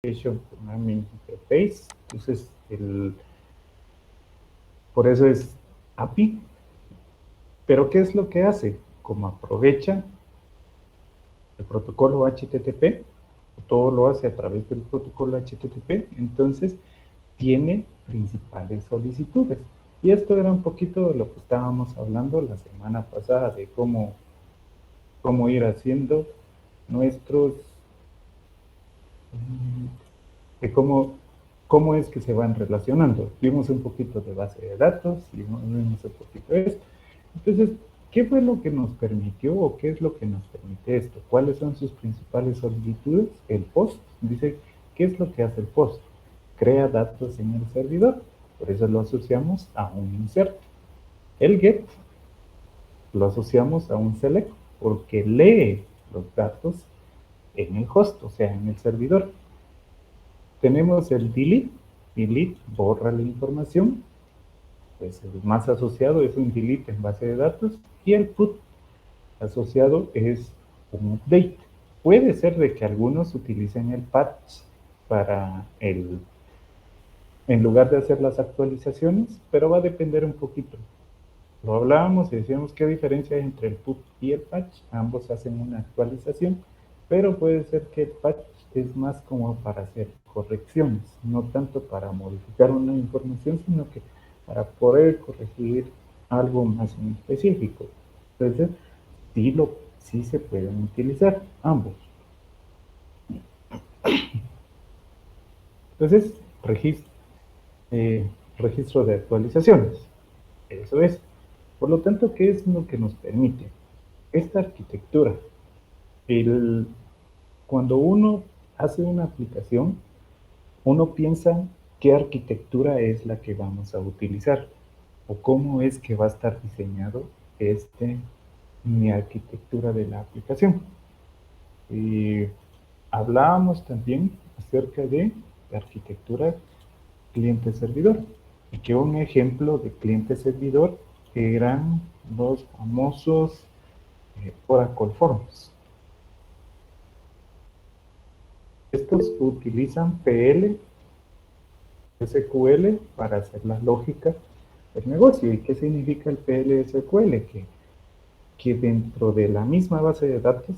Application Programming Interface. Entonces, por eso es API. Pero ¿qué es lo que hace? Como aprovecha el protocolo HTTP, todo lo hace a través del protocolo HTTP, entonces tiene principales solicitudes. Y esto era un poquito de lo que estábamos hablando la semana pasada, de cómo ir haciendo nuestros, de cómo es que se van relacionando. Vimos un poquito de base de datos, y vimos un poquito de esto. Entonces, ¿qué fue lo que nos permitió o qué es lo que nos permite esto? ¿Cuáles son sus principales solicitudes? El POST dice, ¿qué es lo que hace el POST? Crea datos en el servidor, por eso lo asociamos a un insert. El GET lo asociamos a un select, porque lee los datos en el host, o sea, en el servidor. Tenemos el delete, delete borra la información, pues el más asociado es un delete en base de datos, y el put asociado es un update. Puede ser de que algunos utilicen el patch para en lugar de hacer las actualizaciones, pero va a depender un poquito. Lo hablábamos y decíamos qué diferencia hay entre el put y el patch. Ambos hacen una actualización, pero puede ser que el patch es más como para hacer correcciones, no tanto para modificar una información, sino que para poder corregir algo más en específico. Entonces, sí se pueden utilizar ambos. Entonces, registro, registro de actualizaciones. Eso es. Por lo tanto, ¿qué es lo que nos permite? Esta arquitectura. El, Cuando uno hace una aplicación, uno piensa qué arquitectura es la que vamos a utilizar o cómo es que va a estar diseñado mi arquitectura de la aplicación. Y hablábamos también acerca de la arquitectura cliente-servidor, y que un ejemplo de cliente-servidor eran los famosos Oracle Forms. Estos utilizan PL, SQL para hacer la lógica del negocio. ¿Y qué significa el PL SQL? Que dentro de la misma base de datos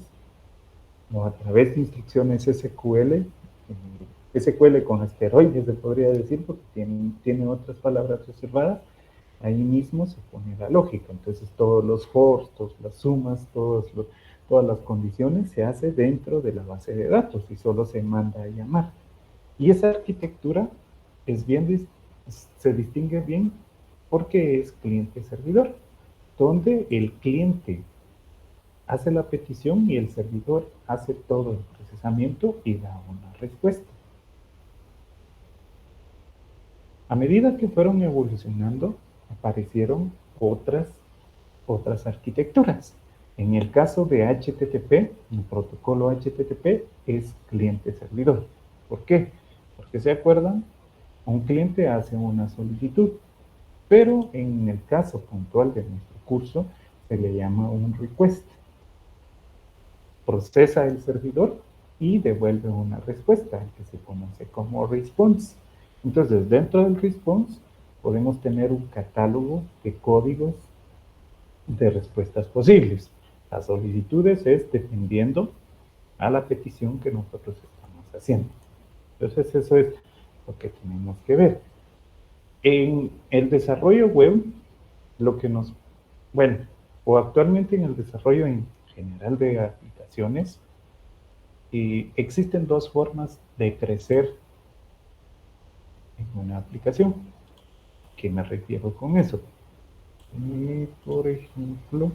o a través de instrucciones SQL, SQL con esteroides se podría decir porque tiene otras palabras reservadas, ahí mismo se pone la lógica. Entonces todos los fors, todas las sumas, todas las condiciones se hace dentro de la base de datos y solo se manda a llamar. Y esa arquitectura es se distingue bien porque es cliente-servidor, donde el cliente hace la petición y el servidor hace todo el procesamiento y da una respuesta. A medida que fueron evolucionando, aparecieron otras arquitecturas. En el caso de HTTP, el protocolo HTTP es cliente-servidor. ¿Por qué? Porque se acuerdan, un cliente hace una solicitud, pero en el caso puntual de nuestro curso se le llama un request. Procesa el servidor y devuelve una respuesta que se conoce como response. Entonces, dentro del response podemos tener un catálogo de códigos de respuestas posibles. Las solicitudes es dependiendo a la petición que nosotros estamos haciendo. Entonces, eso es lo que tenemos que ver. En el desarrollo web, lo que nos, bueno, o actualmente en el desarrollo en general de aplicaciones, existen dos formas de crecer en una aplicación. ¿Qué me refiero con eso? Por ejemplo,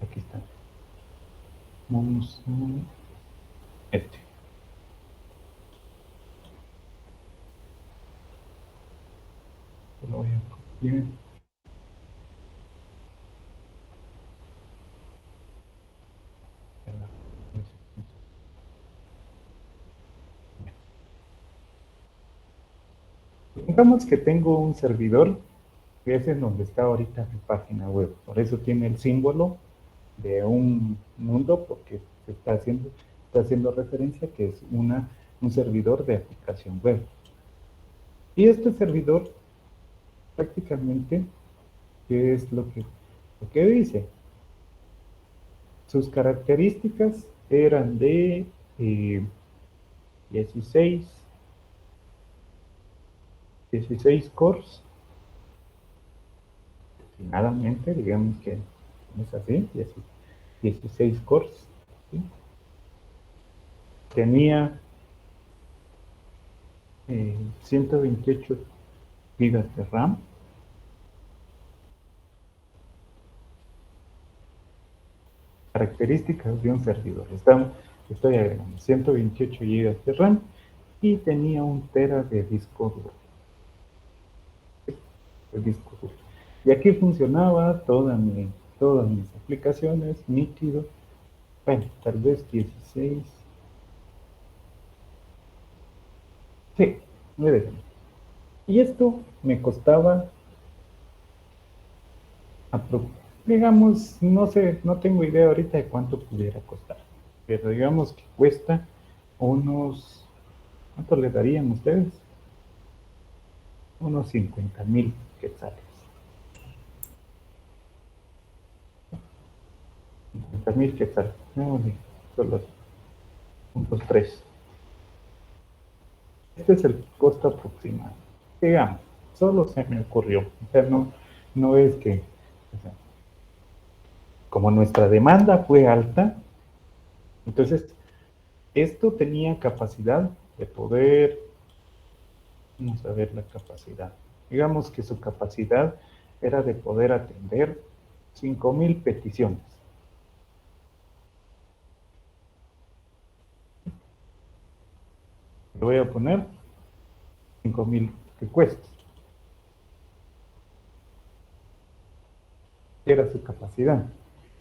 aquí está. Vamos a este. Lo voy a copiar. Supongamos que tengo un servidor Es en donde está ahorita mi página web. Por eso tiene el símbolo de un mundo, porque se está haciendo referencia que es un servidor de aplicación web. Y este servidor prácticamente, ¿qué es lo que dice? Sus características eran de 16 cores. Finalmente, digamos que es así, 16 cores. ¿Sí? Tenía 128 gigas de RAM. Características de un servidor. Estoy agregando 128 gigas de RAM y tenía 1 tera de disco duro. El disco duro. Y aquí funcionaba todas mis aplicaciones, nítido. Bueno, tal vez 16. Sí, me dejan. Y esto me costaba, digamos, no sé, no tengo idea ahorita de cuánto pudiera costar. Pero digamos que cuesta unos, ¿cuánto le darían ustedes? Unos 50,000 quetzales. 50,000 quetzales. No, solo puntos 3. Este es el costo aproximado. Digamos, solo se me ocurrió. O sea, no es que, o sea, como nuestra demanda fue alta, entonces esto tenía capacidad de poder, vamos a ver la capacidad. Digamos que su capacidad era de poder atender 5,000 peticiones. Le voy a poner 5,000 requests. Era su capacidad.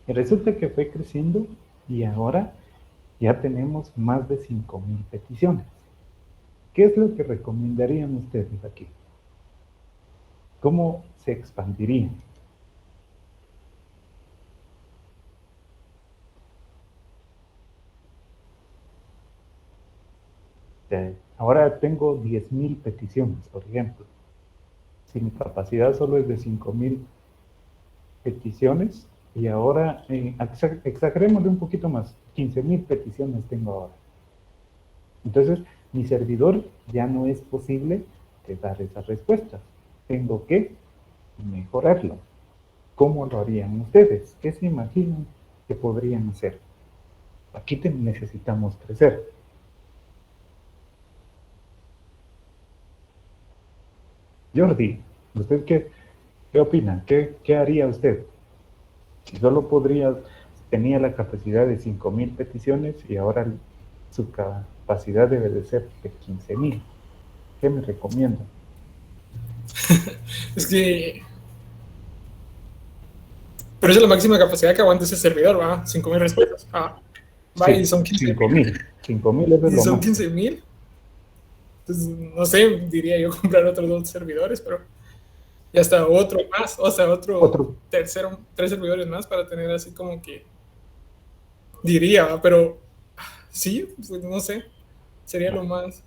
Y resulta que fue creciendo y ahora ya tenemos más de 5,000 peticiones. ¿Qué es lo que recomendarían ustedes aquí? ¿Cómo se expandirían? Ahora tengo 10,000 peticiones, por ejemplo. Si mi capacidad solo es de 5,000 peticiones, y ahora, exagerémosle un poquito más, 15,000 peticiones tengo ahora. Entonces, mi servidor ya no es posible de dar esas respuestas. Tengo que mejorarlo. ¿Cómo lo harían ustedes? ¿Qué se imaginan que podrían hacer? Aquí necesitamos crecer. Jordi, ¿usted qué opina? ¿Qué haría usted? Si solo tenía la capacidad de 5,000 peticiones y ahora su capacidad debe de ser de 15,000. ¿Qué me recomienda? Es que. Pero esa es la máxima capacidad que aguanta ese servidor, ¿va? 5,000 respuestas. Va, y Sí, son 15,000. 5,000. 5,000 es Y lo son máximo. 15,000. Entonces, no sé, diría yo comprar otros 2 servidores, pero ya está otro más, o sea, otro Otro, tercero, 3 servidores más para tener así como que. Diría, ¿va? Pero sí, pues no sé, sería lo más.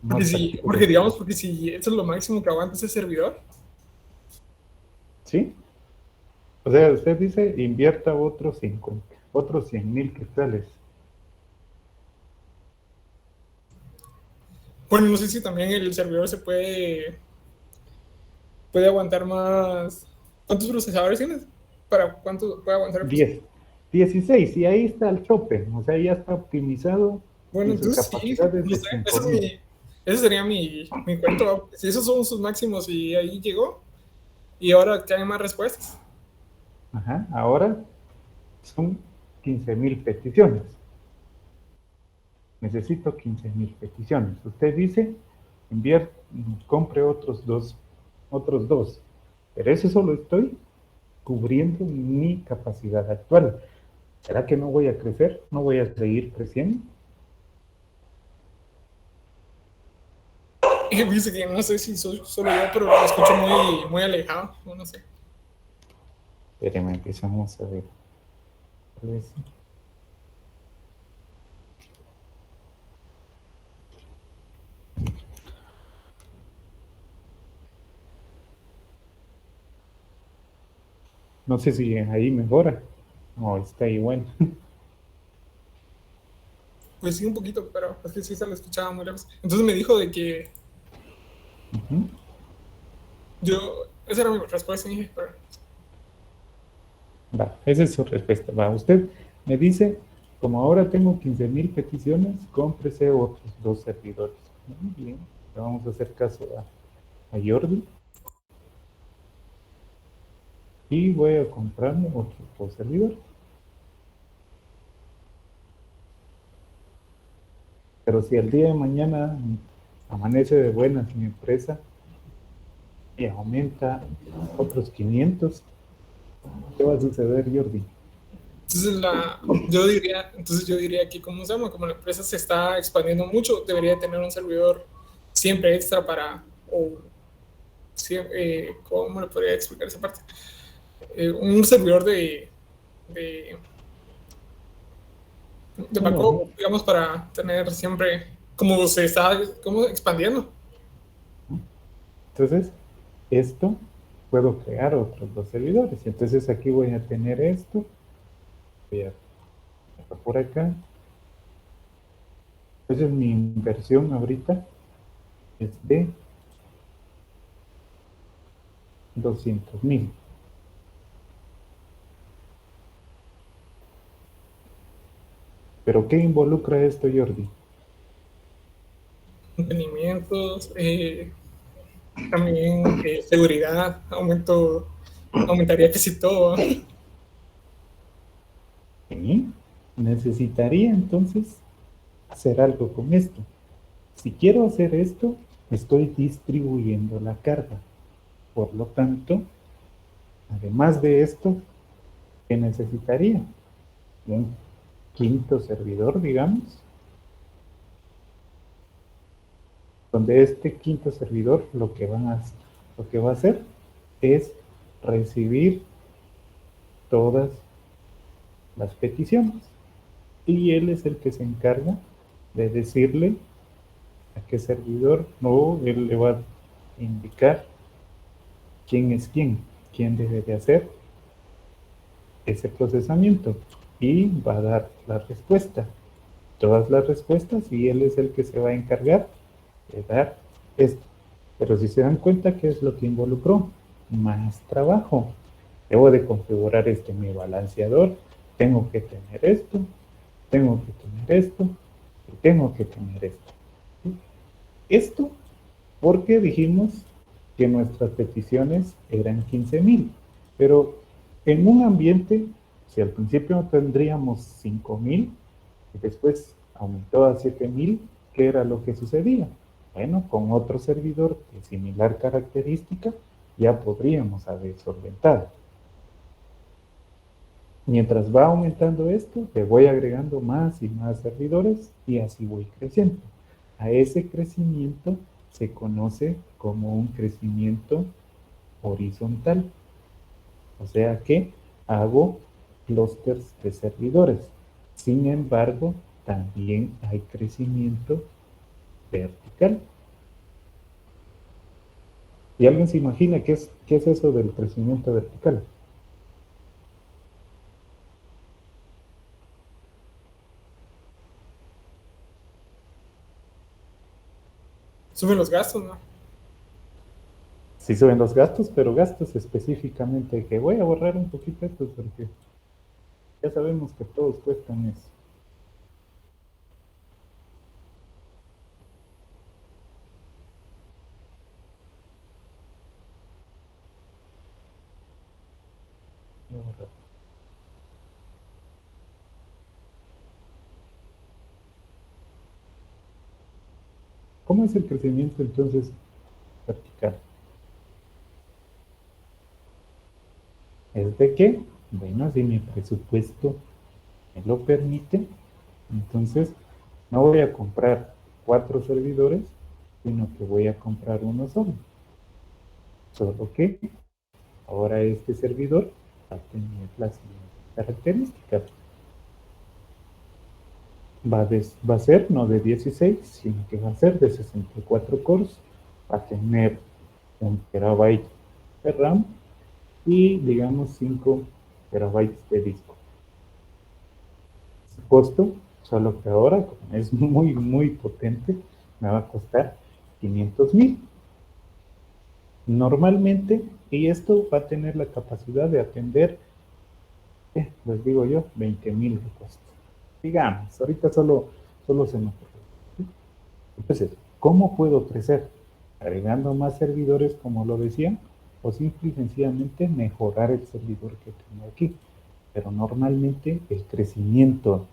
más Porque factible. digamos, porque si eso es lo máximo que aguanta ese servidor, ¿Sí? O sea, usted dice, invierta otros 50, otros 100,000 quetzales. bueno, no sé si también el servidor se puede aguantar más. ¿Cuántos procesadores tienes? ¿Para cuánto puede aguantar el procesador? 10, 16, y ahí está el tope. O sea, ya está optimizado Bueno, y su entonces sí, capacidad es no de sé, 5,000. ese sería mi cuento. ¿Va? Si esos son sus máximos y ahí llegó, y ahora que hay más respuestas. Ajá, ahora son 15,000 peticiones. Necesito 15,000 peticiones. Usted dice, invierte, compre otros dos. Pero eso solo estoy cubriendo mi capacidad actual. ¿Será que no voy a crecer? ¿No voy a seguir creciendo? Dice que no sé si soy solo yo, pero lo escucho muy, muy alejado, no sé. Espérame, empezamos a ver. Tal vez sí. No sé si ahí mejora o está igual. Pues sí, un poquito, pero es que sí se lo escuchaba muy lejos. Entonces me dijo de que Ujú. esa era mi respuesta, y dije, pero Va, esa es su respuesta. Va, usted me dice, como ahora tengo 15,000 peticiones, cómprese otros 2 servidores. Muy bien, le vamos a hacer caso a Jordi y voy a comprarme otros 2 servidores. Pero si el día de mañana amanece de buenas mi empresa y aumenta otros 500, ¿qué va a suceder, Jordi? entonces yo diría que como la empresa se está expandiendo mucho, debería tener un servidor siempre extra ¿cómo le podría explicar esa parte? Un servidor de, de Bueno, backup, digamos, para tener siempre, como se está como expandiendo. entonces esto puedo crear otros 2 servidores. Entonces aquí voy a tener esto, voy a dejar por acá. Entonces mi inversión ahorita es de 200,000. ¿Pero qué involucra esto, Jordi? Mantenimientos, también seguridad, aumentaría casi todo. Y necesitaría entonces hacer algo con esto. Si quiero hacer esto, estoy distribuyendo la carga. Por lo tanto, además de esto, ¿qué necesitaría? Un quinto servidor, digamos, donde este quinto servidor lo que va a hacer es recibir todas las peticiones. Y él es el que se encarga de decirle a qué servidor, no, él le va a indicar quién es quién debe de hacer ese procesamiento y va a dar la respuesta, todas las respuestas, y él es el que se va a encargar de dar esto. Pero si se dan cuenta, ¿qué es lo que involucró? Más trabajo. Debo de configurar mi balanceador, tengo que tener esto, tengo que tener esto, y tengo que tener esto. Esto porque dijimos que nuestras peticiones eran 15,000, pero en un ambiente, si al principio tendríamos 5,000 y después aumentó a 7,000, ¿qué era lo que sucedía? Bueno, con otro servidor de similar característica ya podríamos haber solventado. Mientras va aumentando esto, le voy agregando más y más servidores y así voy creciendo. A ese crecimiento se conoce como un crecimiento horizontal. O sea que hago clústeres de servidores. Sin embargo, también hay crecimiento vertical. ¿Y alguien se imagina qué es eso del crecimiento vertical? Suben los gastos, ¿no? Sí suben los gastos, pero gastos específicamente, que voy a borrar un poquito esto porque ya sabemos que todos cuestan eso. Voy a borrar. ¿Cómo es el crecimiento entonces vertical? Es de que, bueno, si mi presupuesto me lo permite, entonces no voy a comprar 4 servidores, sino que voy a comprar uno solo. Solo que ahora este servidor va a tener las siguientes características. Va a ser no de 16, sino que va a ser de 64 cores. Va a tener 1 TB de RAM y digamos 5 terabytes de disco. Costo, solo que ahora como es muy potente, me va a costar 500,000. Normalmente, y esto va a tener la capacidad de atender, les digo yo, 20,000 de costo. Digamos, ahorita solo se me ocurre. ¿Sí? Entonces, ¿cómo puedo crecer? Agregando más servidores, como lo decía, o simple y sencillamente mejorar el servidor que tengo aquí. Pero normalmente el crecimiento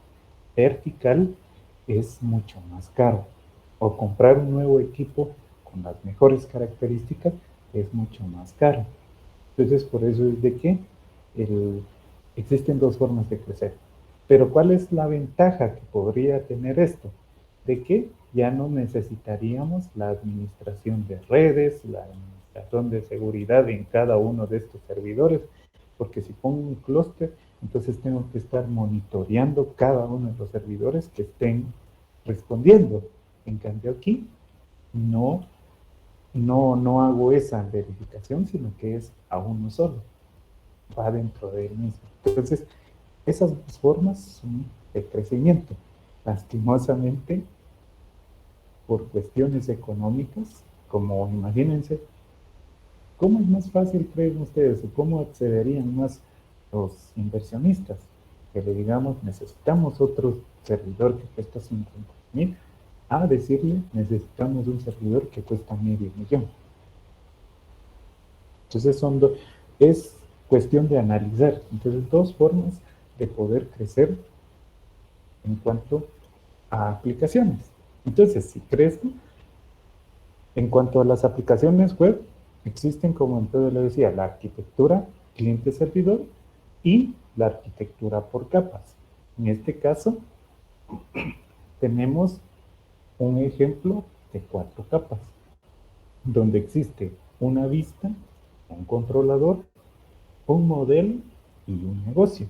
vertical es mucho más caro. O comprar un nuevo equipo con las mejores características es mucho más caro. Entonces, por eso es de que existen dos formas de crecer. Pero ¿cuál es la ventaja que podría tener esto? De que ya no necesitaríamos la administración de redes, la administración de seguridad en cada uno de estos servidores, porque si pongo un clúster, entonces tengo que estar monitoreando cada uno de los servidores que estén respondiendo. En cambio aquí no hago esa verificación, sino que es a uno solo, va dentro de él mismo. Entonces, esas dos formas son de crecimiento. Lastimosamente, por cuestiones económicas, como imagínense, ¿cómo es más fácil, creen ustedes, o cómo accederían más los inversionistas? Que le digamos, necesitamos otro servidor que cuesta 50,000, a decirle, necesitamos un servidor que cuesta $500,000. Entonces es cuestión de analizar. Entonces, dos formas de poder crecer en cuanto a aplicaciones. Entonces, si crezco, en cuanto a las aplicaciones web, existen, como entonces le decía, la arquitectura cliente-servidor y la arquitectura por capas. En este caso, tenemos un ejemplo de 4 capas, donde existe una vista, un controlador, un modelo y un negocio.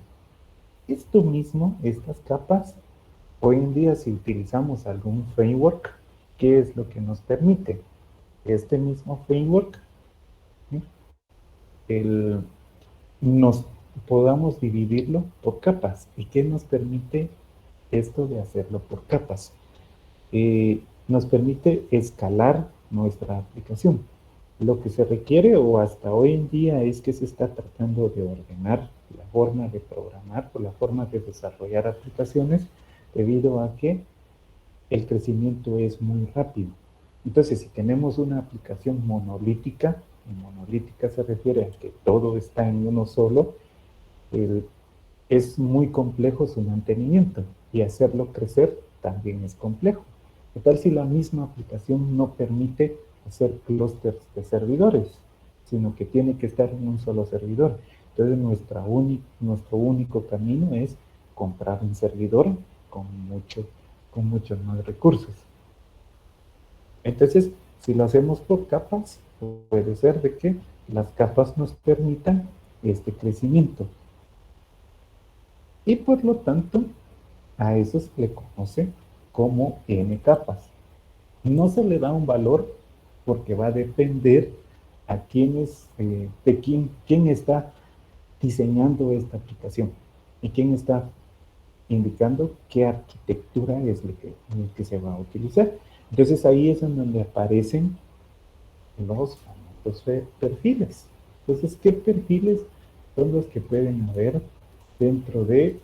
Esto mismo, estas capas, hoy en día si utilizamos algún framework, ¿qué es lo que nos permite? Este mismo framework, ¿sí? Nos podamos dividirlo por capas. ¿Y qué nos permite esto de hacerlo por capas? Nos permite escalar nuestra aplicación. Lo que se requiere o hasta hoy en día es que se está tratando de ordenar la forma de programar o la forma de desarrollar aplicaciones debido a que el crecimiento es muy rápido. Entonces, si tenemos una aplicación monolítica, y monolítica se refiere a que todo está en uno solo, es muy complejo su mantenimiento y hacerlo crecer también es complejo. ¿Qué tal si la misma aplicación no permite hacer clústeres de servidores, sino que tiene que estar en un solo servidor? Entonces nuestro único camino es comprar un servidor con muchos más recursos. Entonces, si lo hacemos por capas, puede ser de que las capas nos permitan este crecimiento. Y por lo tanto, a eso se le conoce como n capas. No se le da un valor porque va a depender a quién está diseñando esta aplicación y quién está indicando qué arquitectura es lo que se va a utilizar. Entonces ahí es en donde aparecen los famosos perfiles. Entonces, ¿qué perfiles son los que pueden haber dentro de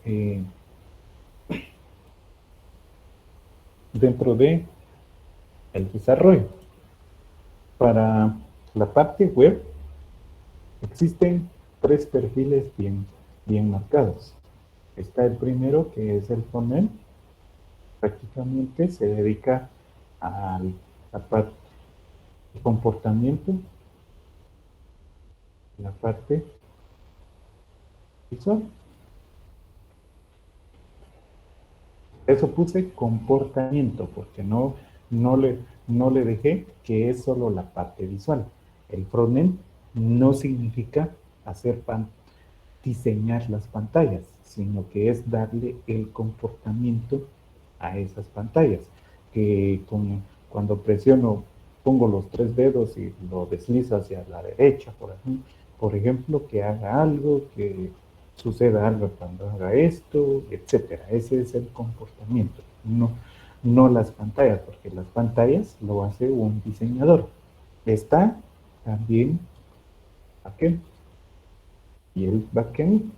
el desarrollo? Para la parte web existen 3 perfiles bien marcados. Está el primero, que es el frontend. Prácticamente se dedica a la parte de comportamiento, la parte visual. Eso puse comportamiento, porque no no le dejé que es solo la parte visual. El frontend no significa diseñar las pantallas, sino que es darle el comportamiento a esas pantallas. Que cuando presiono, pongo los 3 dedos y lo deslizo hacia la derecha, por ejemplo, que haga algo, que suceda algo cuando haga esto, etcétera. Ese es el comportamiento, no las pantallas, porque las pantallas lo hace un diseñador. Está también backend, y el backend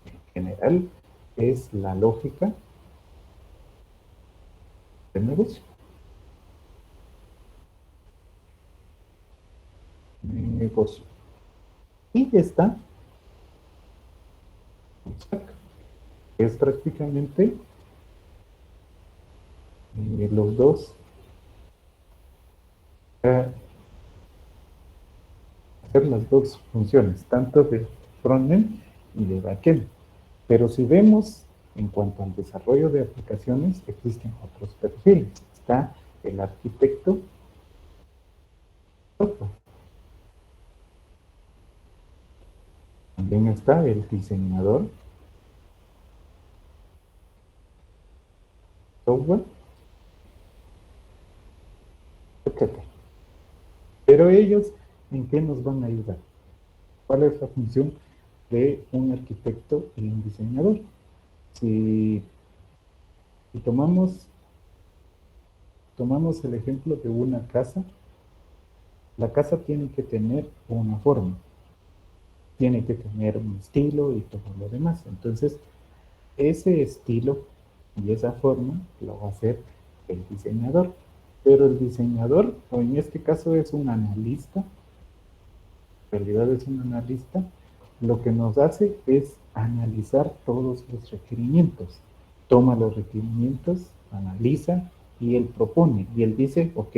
en general es la lógica del negocio. Negocio. Y está es prácticamente los dos hacer las dos funciones, tanto de frontend y de backend. Pero si vemos en cuanto al desarrollo de aplicaciones, existen otros perfiles. Está el arquitecto software. También está el diseñador software, etc. Pero ellos, ¿en qué nos van a ayudar? ¿Cuál es la función de un arquitecto y un diseñador? Si tomamos el ejemplo de una casa, la casa tiene que tener una forma, tiene que tener un estilo y todo lo demás. Entonces, ese estilo y esa forma lo va a hacer el diseñador. Pero el diseñador, o en este caso es un analista, en realidad es un analista, lo que nos hace es analizar todos los requerimientos. Toma los requerimientos, analiza y él propone. Y él dice, ok,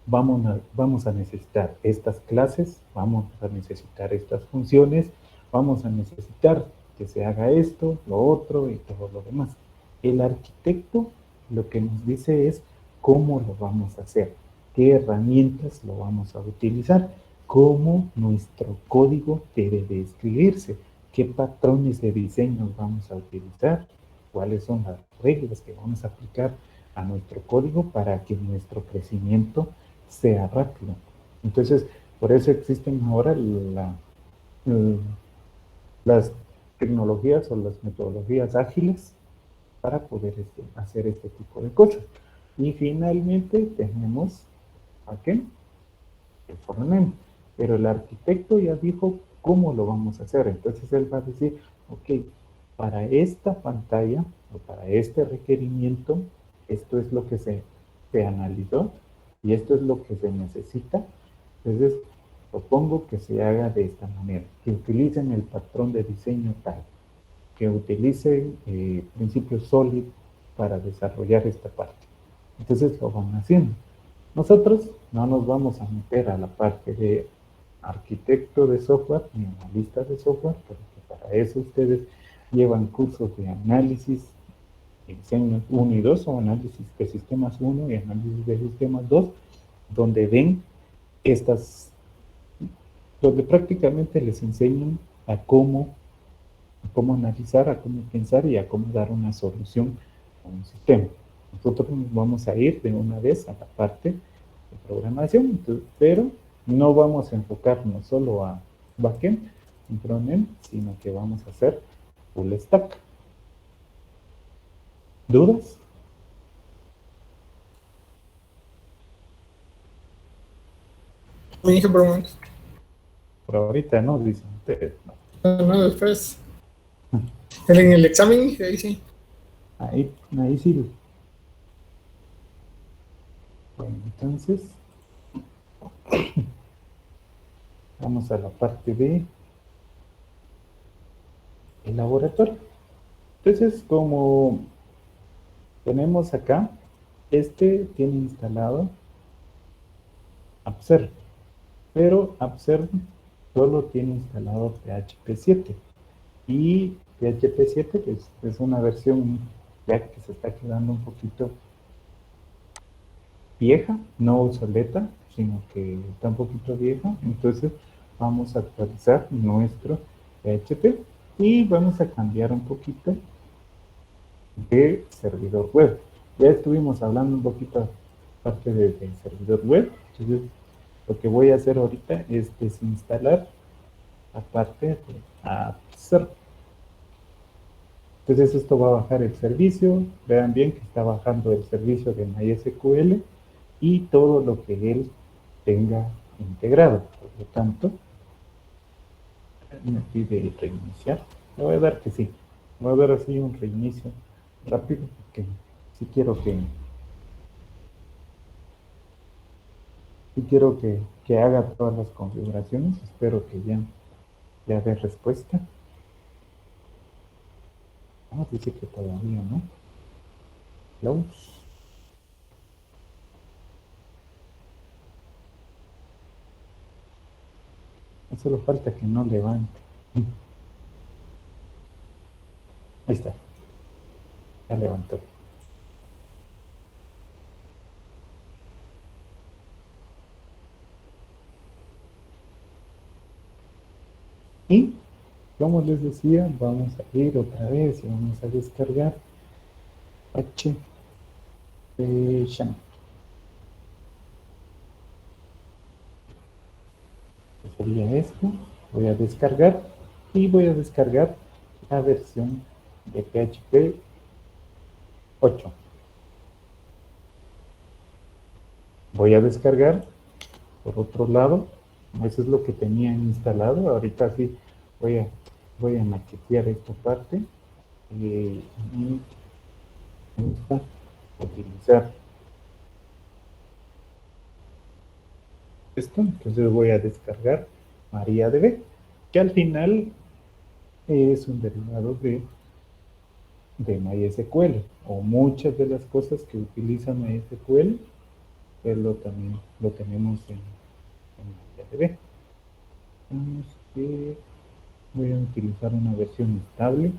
vamos a necesitar estas clases, vamos a necesitar estas funciones, vamos a necesitar que se haga esto, lo otro y todo lo demás. El arquitecto lo que nos dice es cómo lo vamos a hacer, qué herramientas lo vamos a utilizar, cómo nuestro código debe de escribirse, qué patrones de diseño vamos a utilizar, cuáles son las reglas que vamos a aplicar a nuestro código para que nuestro crecimiento sea rápido. Entonces, por eso existen ahora las tecnologías o las metodologías ágiles para poder hacer este tipo de cosas. Y finalmente tenemos ¿a qué? El frontend. Pero el arquitecto ya dijo cómo lo vamos a hacer. Entonces él va a decir, ok, para esta pantalla o para este requerimiento, esto es lo que se analizó y esto es lo que se necesita. Entonces, propongo que se haga de esta manera, que utilicen el patrón de diseño tal, que utilicen principios SOLID para desarrollar esta parte. Entonces lo van haciendo. Nosotros no nos vamos a meter a la parte de arquitecto de software ni analista de software, porque para eso ustedes llevan cursos de análisis diseño 1 y 2 o análisis de sistemas 1 y análisis de sistemas 2, donde ven donde prácticamente les enseñan a cómo analizar, a cómo pensar y a cómo dar una solución a un sistema. Nosotros nos vamos a ir de una vez a la parte de programación, pero no vamos a enfocarnos solo a backend y frontend, sino que vamos a hacer full stack. ¿Dudas? Me dije, pero Por ahorita no, dicen ustedes. no, después. En el examen, ahí sí. Ahí sí. Bueno, entonces, vamos a la parte de el laboratorio. Entonces, como tenemos acá, tiene instalado Observe, pero Observe solo tiene instalado PHP 7 y PHP 7 es una versión ya que se está quedando un poquito vieja, no obsoleta, sino que está un poquito vieja. Entonces vamos a actualizar nuestro PHP y vamos a cambiar un poquito de servidor web. Ya estuvimos hablando un poquito aparte del servidor web. Entonces lo que voy a hacer ahorita es desinstalar aparte de AppServer. Entonces esto va a bajar el servicio. Vean bien que está bajando el servicio de MySQL y todo lo que él tenga integrado. Por lo tanto, me pide reiniciar. Le voy a dar que sí. Voy a dar así un reinicio rápido porque si quiero que haga todas las configuraciones. Espero que ya dé respuesta. Dice que todavía no. Close. Solo falta que no levante. Ahí está. Ya levantó. Y como les decía, vamos a ir otra vez y vamos a descargar HPSham. Sería esto. Voy a descargar y voy a descargar la versión de PHP 8. Voy a descargar por otro lado. Eso es lo que tenía instalado. Ahorita sí voy a maquetear esta parte y me gusta utilizar esto. Entonces voy a descargar MariaDB, que al final es un derivado de MySQL, o muchas de las cosas que utilizan MySQL, también lo tenemos en MariaDB. Voy a utilizar una versión estable.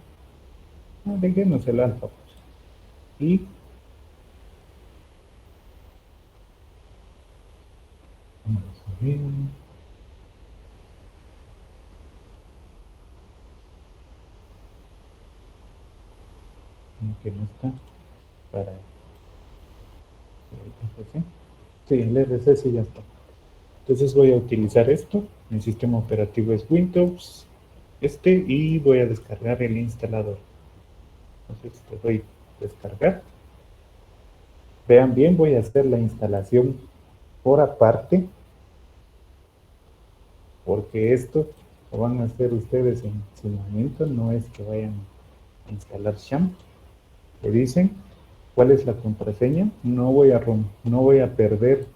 Dejemos el alfa. Y vamos a ver. Que no está para el RC. Sí, el RC sí ya está. Entonces voy a utilizar esto. Mi sistema operativo es Windows y voy a descargar el instalador. Entonces le doy descargar. Vean bien, voy a hacer la instalación por aparte, porque esto lo van a hacer ustedes en su momento, no es que vayan a instalar Sham. Le dicen cuál es la contraseña. No voy a perder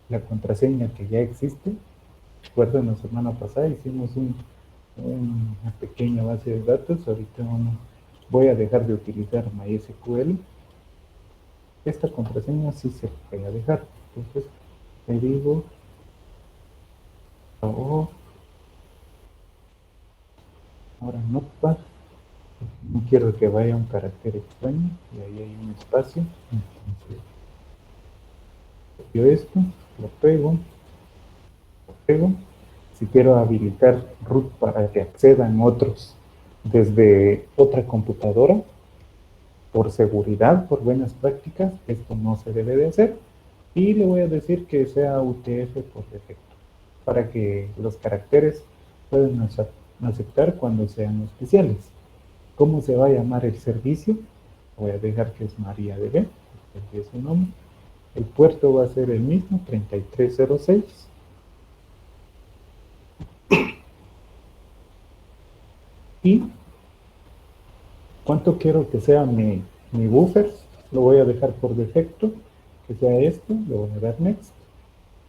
la contraseña que ya existe. Recuerden, la semana pasada hicimos una pequeña base de datos. Ahorita voy a dejar de utilizar MySQL. Esta contraseña sí se voy a dejar. Entonces le digo ahora Notepad. No quiero que vaya un carácter extraño y ahí hay un espacio. Entonces copio esto, lo pego. Si quiero habilitar root para que accedan otros desde otra computadora, por seguridad, por buenas prácticas, esto no se debe de hacer. Y le voy a decir que sea UTF por defecto, para que los caracteres puedan aceptar cuando sean especiales. ¿Cómo se va a llamar el servicio? Voy a dejar que es MariaDB, porque es su nombre. El puerto va a ser el mismo, 3306. Y cuánto quiero que sea mi buffer, lo voy a dejar por defecto, que sea esto, le voy a dar next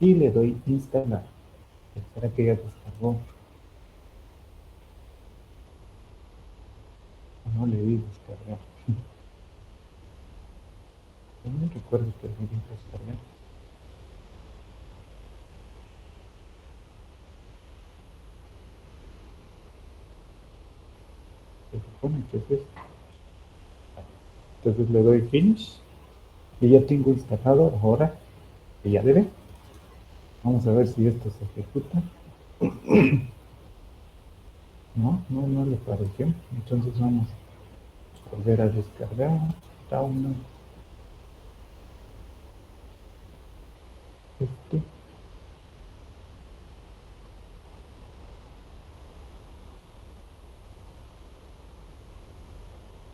y le doy instalar. Espera que ya descargó. No le di descargar. No recuerdo que le di descargar. Se supone que es esto. Entonces le doy finish que ya tengo instalado ahora, que ya debe. Vamos a ver si esto se ejecuta. No le pareció. Entonces vamos a volver a descargar. Download. Este.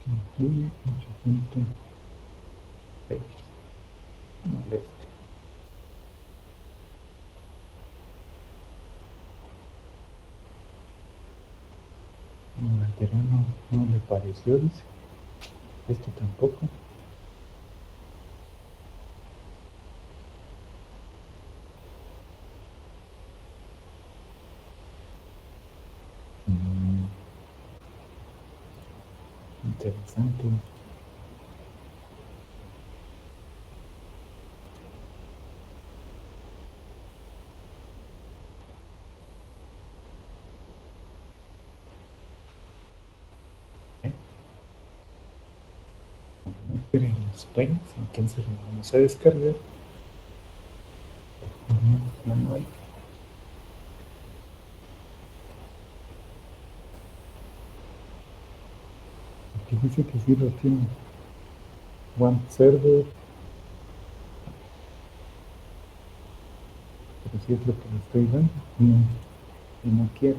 Que incluye 806. Moleste. No le pareció, dice. Este tampoco. Interesante. Esperen los planes, entonces lo vamos a descargar. No hay. Aquí dice que sí lo tiene. One server. Pero si es lo que le estoy dando. No, y no quiero.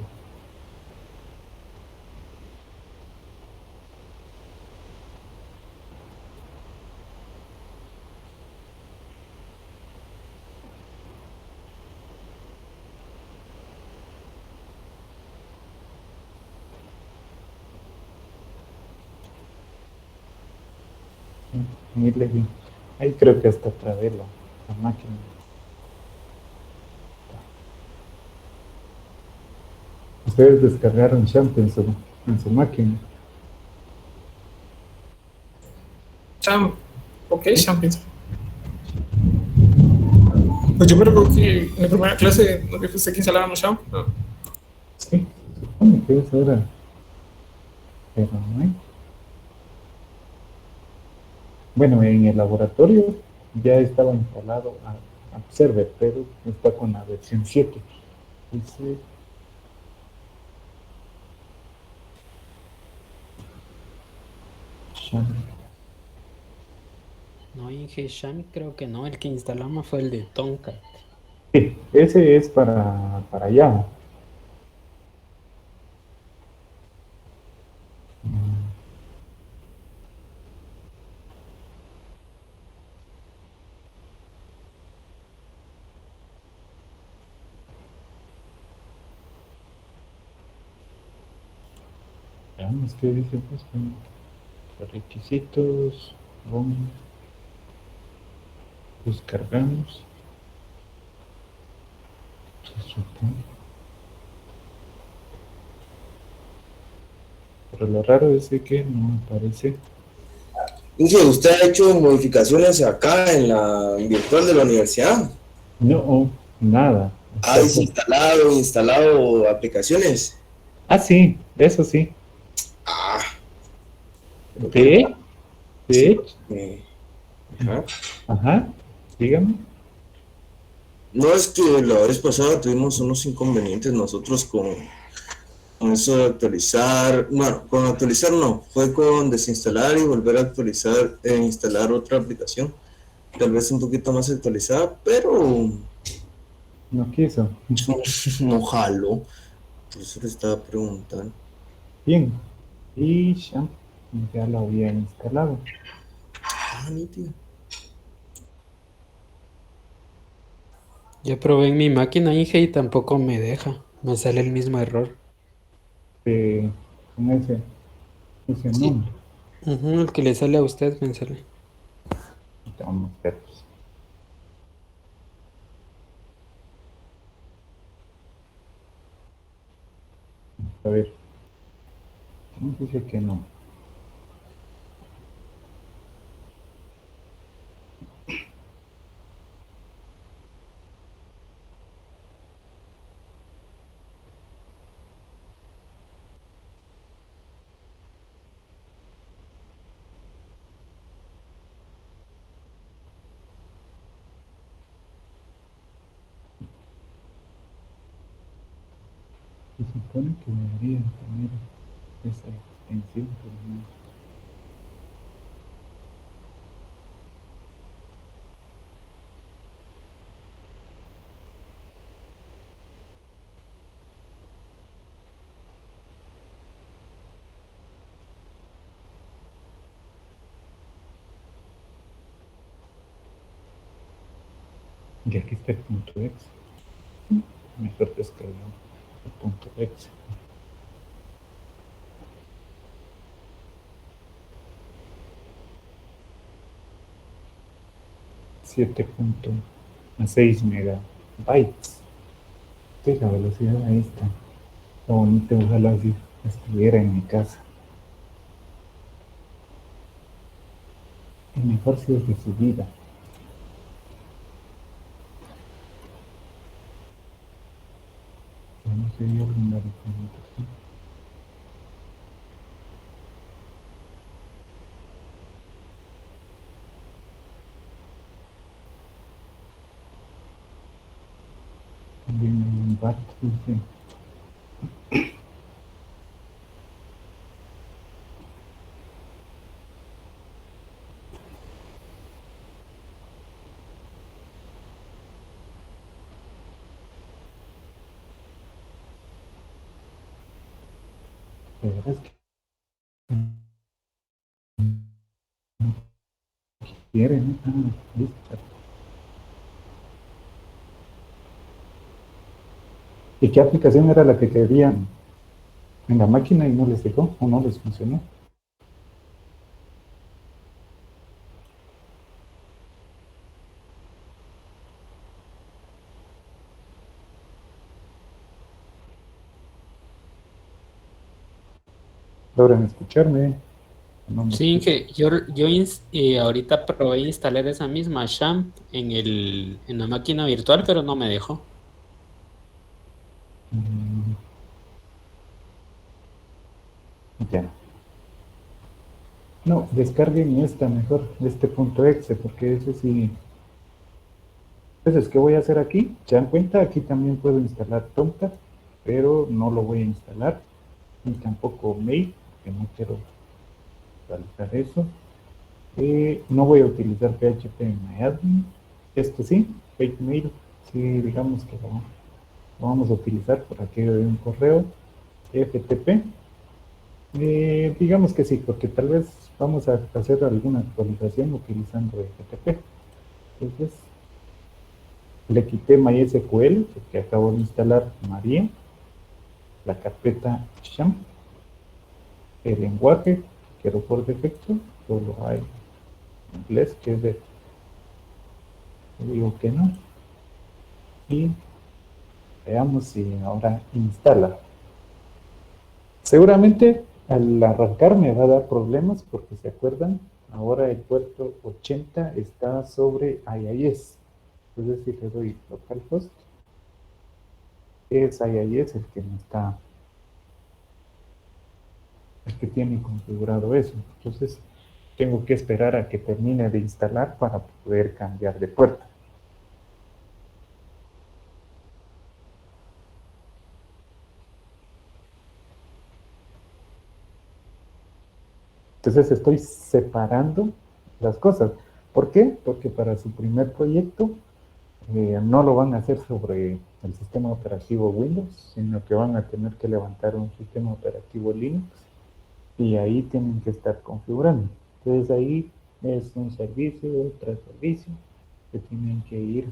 Ni le vi. Ahí creo que hasta trabé la máquina. Ustedes descargaron Champ en su máquina. Champ. Ok, ¿Sí? Champions. Pues yo me recuerdo que en la primera clase nos dijo usted que instalábamos Champ. ¿No? Sí, se supone que es ahora. Pero no hay. Bueno, en el laboratorio ya estaba instalado Observer, pero está con la versión 7. Dice Champ. No, en Gesham creo que no. El que instalamos fue el de Tomcat. Sí, ese es para Java. Veamos qué dice, pues, los requisitos. Vamos, descargamos. Pero lo raro es de que no aparece. Inge, ¿usted ha hecho modificaciones acá en la virtual de la universidad? No, nada. ¿Ha instalado aplicaciones? Sí, eso sí. Ah, lo que De, de sí, hecho. ajá. Ajá, dígame. No, es que la vez pasada tuvimos unos inconvenientes nosotros con eso de actualizar. Bueno, con actualizar no, fue con desinstalar y volver a actualizar e instalar otra aplicación. Tal vez un poquito más actualizada, pero No quiso. no jaló. Por eso le estaba preguntando. Bien. Y ya lo había instalado. Ah, nítido. Yo probé en mi máquina Inge y tampoco me deja. Me sale el mismo error. Con ese Sí. nombre. El que le sale a usted me sale. Vamos a ver, pues. A ver. ¿Cómo dice que no? Se supone que deberían tener esa extensión, pero no. Y aquí está el punto X. Mejor descargamos el punto X. .6 megabytes. Sí, la velocidad ahí está. Está bonito, ojalá si estuviera en mi casa. Y mejor si es de subida. No sería una diferencia. 1 watt, dice. La verdad es que quieren. Listo. ¿Y qué aplicación era la que querían en la máquina y no les dejó o no les funcionó? ¿Logran escucharme? No me Sí, escuchan. que ahorita probé instalar esa misma Champ en la máquina virtual, pero no me dejó. Mm, ya. No, descarguen esta mejor, este punto exe, porque ese sí. Entonces, ¿qué voy a hacer aquí? ¿Se dan cuenta? Aquí también puedo instalar Tomcat, pero no lo voy a instalar. Ni tampoco Mail, que no quiero realizar eso. No voy a utilizar PHP-MyAdmin. Esto sí, Fake Mail, sí, digamos que lo vamos a utilizar por aquello de un correo FTP. Digamos que sí, porque tal vez vamos a hacer alguna actualización utilizando FTP. Entonces, le quité MySQL, porque acabo de instalar María, la carpeta Sham, el lenguaje que quiero por defecto, solo hay inglés, que es de, digo que no, y veamos si ahora instala. Seguramente al arrancar me va a dar problemas porque se acuerdan, ahora el puerto 80 está sobre IIS. Entonces si le doy localhost, es IIS el que tiene configurado eso. Entonces tengo que esperar a que termine de instalar para poder cambiar de puerto. Entonces estoy separando las cosas. ¿Por qué? Porque para su primer proyecto no lo van a hacer sobre el sistema operativo Windows, sino que van a tener que levantar un sistema operativo Linux y ahí tienen que estar configurando. Entonces ahí es un servicio tras servicio que tienen que ir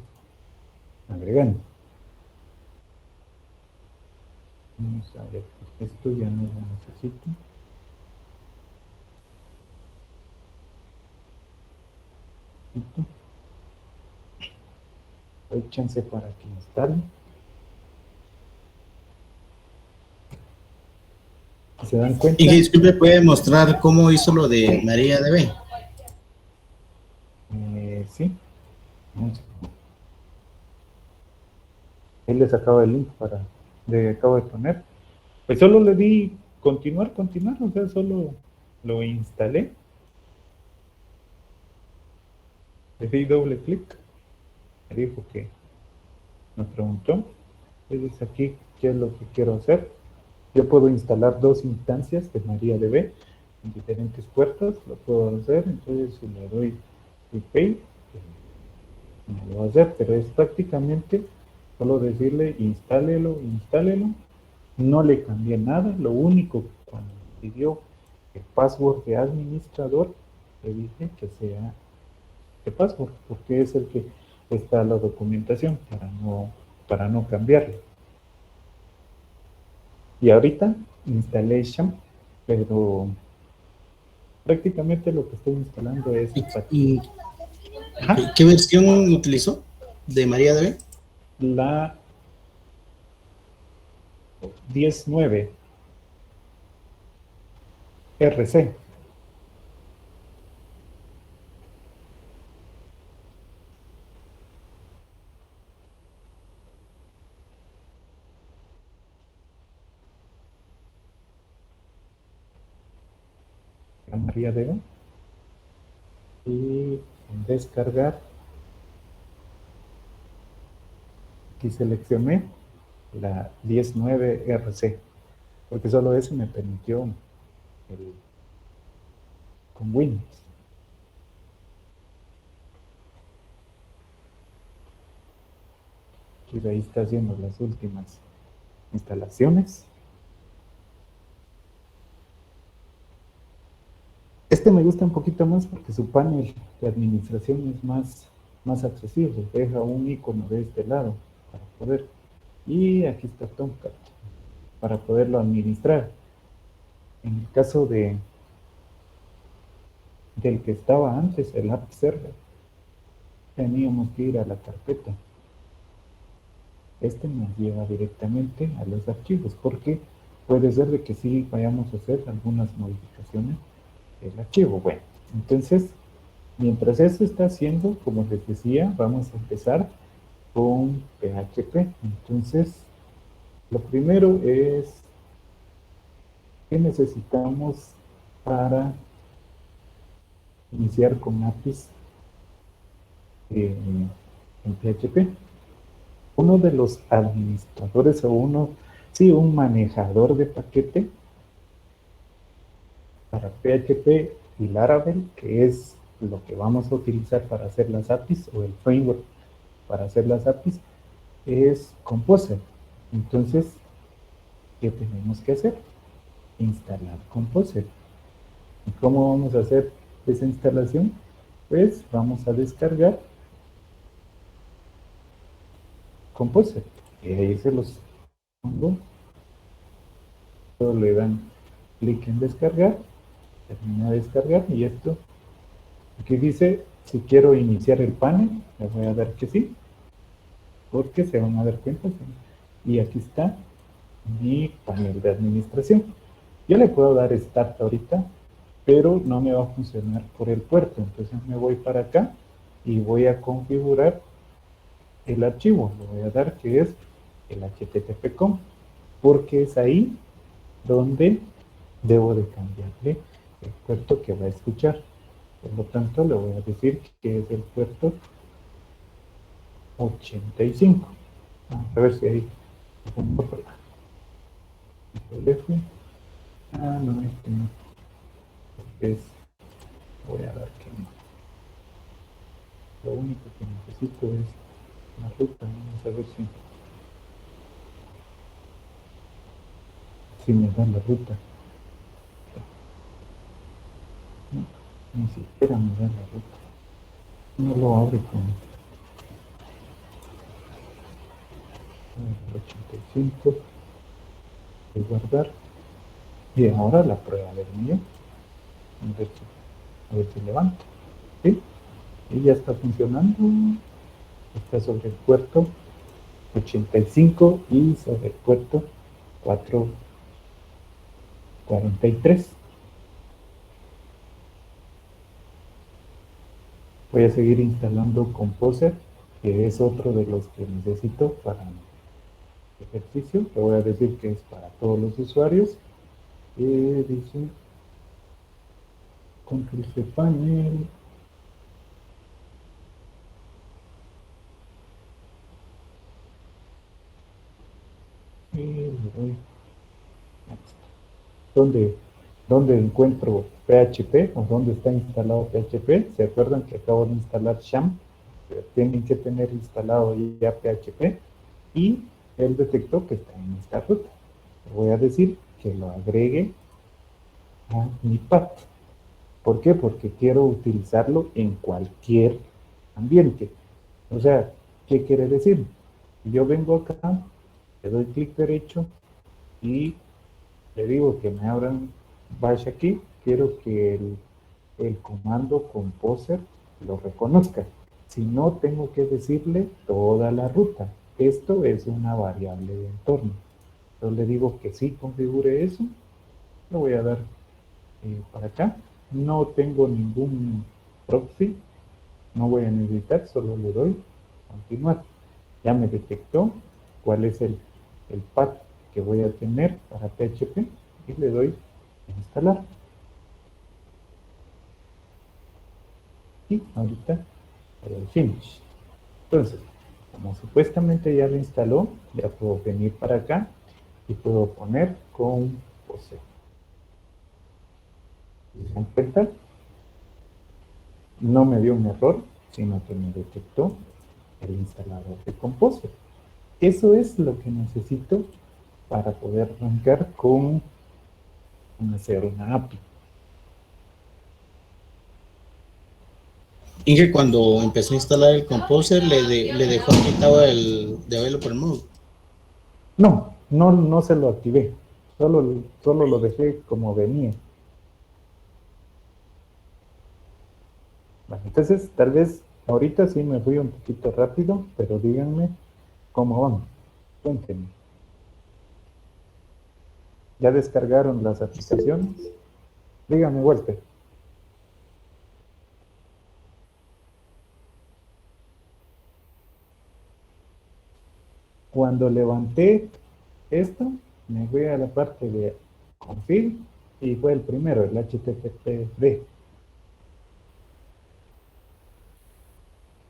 agregando. Vamos a ver, esto ya no lo necesito. Doy chance para que instale. ¿Se dan cuenta? Y disculpe, ¿puede mostrar cómo hizo lo de MariaDB? Sí. Ahí les acabo el link acabo de poner. Pues solo le di continuar, o sea, solo lo instalé. Le di doble clic. Me dijo que me preguntó. Entonces aquí, ¿qué es lo que quiero hacer? Yo puedo instalar dos instancias de MariaDB en diferentes puertos, lo puedo hacer, entonces si le doy prepay, me lo va a hacer, pero es prácticamente solo decirle instálelo, no le cambié nada, lo único que cuando me pidió el password de administrador, le dije que sea el password, porque es el que está en la documentación para no cambiarlo. Y ahorita instalé Sham, pero prácticamente lo que estoy instalando es ¿Y Ajá, qué versión utilizó de MariaDB? la 19 RC. La MariaDB. Y en descargar, aquí seleccioné la 19 RC, porque solo eso me permitió con Windows. Y ahí está haciendo las últimas instalaciones. Este me gusta un poquito más porque su panel de administración es más accesible. Deja un icono de este lado para poder. Y aquí está Tomcat para poderlo administrar. En el caso del que estaba antes, el app server, teníamos que ir a la carpeta. Este nos lleva directamente a los archivos, porque puede ser de que sí vayamos a hacer algunas modificaciones del archivo. Bueno, entonces, mientras eso está haciendo, como les decía, vamos a empezar con PHP. Entonces, lo primero es, ¿qué necesitamos para iniciar con APIs en PHP? Uno de los administradores o un manejador de paquete para PHP y Laravel, que es lo que vamos a utilizar para hacer las APIs, o el framework para hacer las APIs, es Composer. Entonces, ¿qué tenemos que hacer? Instalar Composer. ¿Y cómo vamos a hacer esa instalación? Pues vamos a descargar Composer. Y ahí se los pongo. Solo le dan clic en descargar, termina de descargar, y esto aquí dice, si quiero iniciar el panel, le voy a dar que sí, porque se van a dar cuenta, y aquí está mi panel de administración. Yo le puedo dar Start ahorita, pero no me va a funcionar por el puerto, entonces me voy para acá y voy a configurar el archivo, le voy a dar que es el http.com, porque es ahí donde debo de cambiarle el puerto que va a escuchar. Por lo tanto, le voy a decir que es el puerto 85. A ver si ahí pongo por acá. No, este no. Es, voy a dar que no. Lo único que necesito es la ruta. Vamos a ver si me dan la ruta. No, ni siquiera me dan la ruta. No lo abre con 85. De guardar. Y ahora la prueba del mío. A ver si levanta. ¿Sí? Y ya está funcionando. Está sobre el puerto 85 y sobre el puerto 443. Voy a seguir instalando Composer, que es otro de los que necesito para el ejercicio. Le voy a decir que es para todos los usuarios. Dice Control C Panel. Y le doy ¿dónde encuentro PHP o dónde está instalado PHP? ¿Se acuerdan que acabo de instalar Sham? Tienen que tener instalado ya PHP y él detectó que está en esta ruta. Le voy a decir que lo agregue a mi path. ¿Por qué? Porque quiero utilizarlo en cualquier ambiente. O sea, ¿qué quiere decir? Yo vengo acá, le doy clic derecho y le digo que me abran bash aquí. Quiero que el comando composer lo reconozca. Si no, tengo que decirle toda la ruta. Esto es una variable de entorno. Yo le digo que sí configure eso. Lo voy a dar para acá. No tengo ningún proxy. No voy a necesitar, solo le doy continuar. Ya me detectó cuál es el path que voy a tener para PHP y le doy instalar. Y ahorita le doy finish. Entonces, como supuestamente ya lo instaló, ya puedo venir para acá y puedo poner Composer. ¿Se dan cuenta? No me dio un error, sino que me detectó el instalador de Composer. Eso es lo que necesito para poder arrancar con hacer una API. Inge, cuando empezó a instalar el Composer, le dejó quitado el Developer Mode. No se lo activé. Solo lo dejé como venía. Bueno, entonces, tal vez ahorita sí me fui un poquito rápido, pero díganme cómo van. Cuéntenme. ¿Ya descargaron las aplicaciones? Díganme, Walter. Cuando levanté esto, me fui a la parte de config y fue el primero, el HTTPD.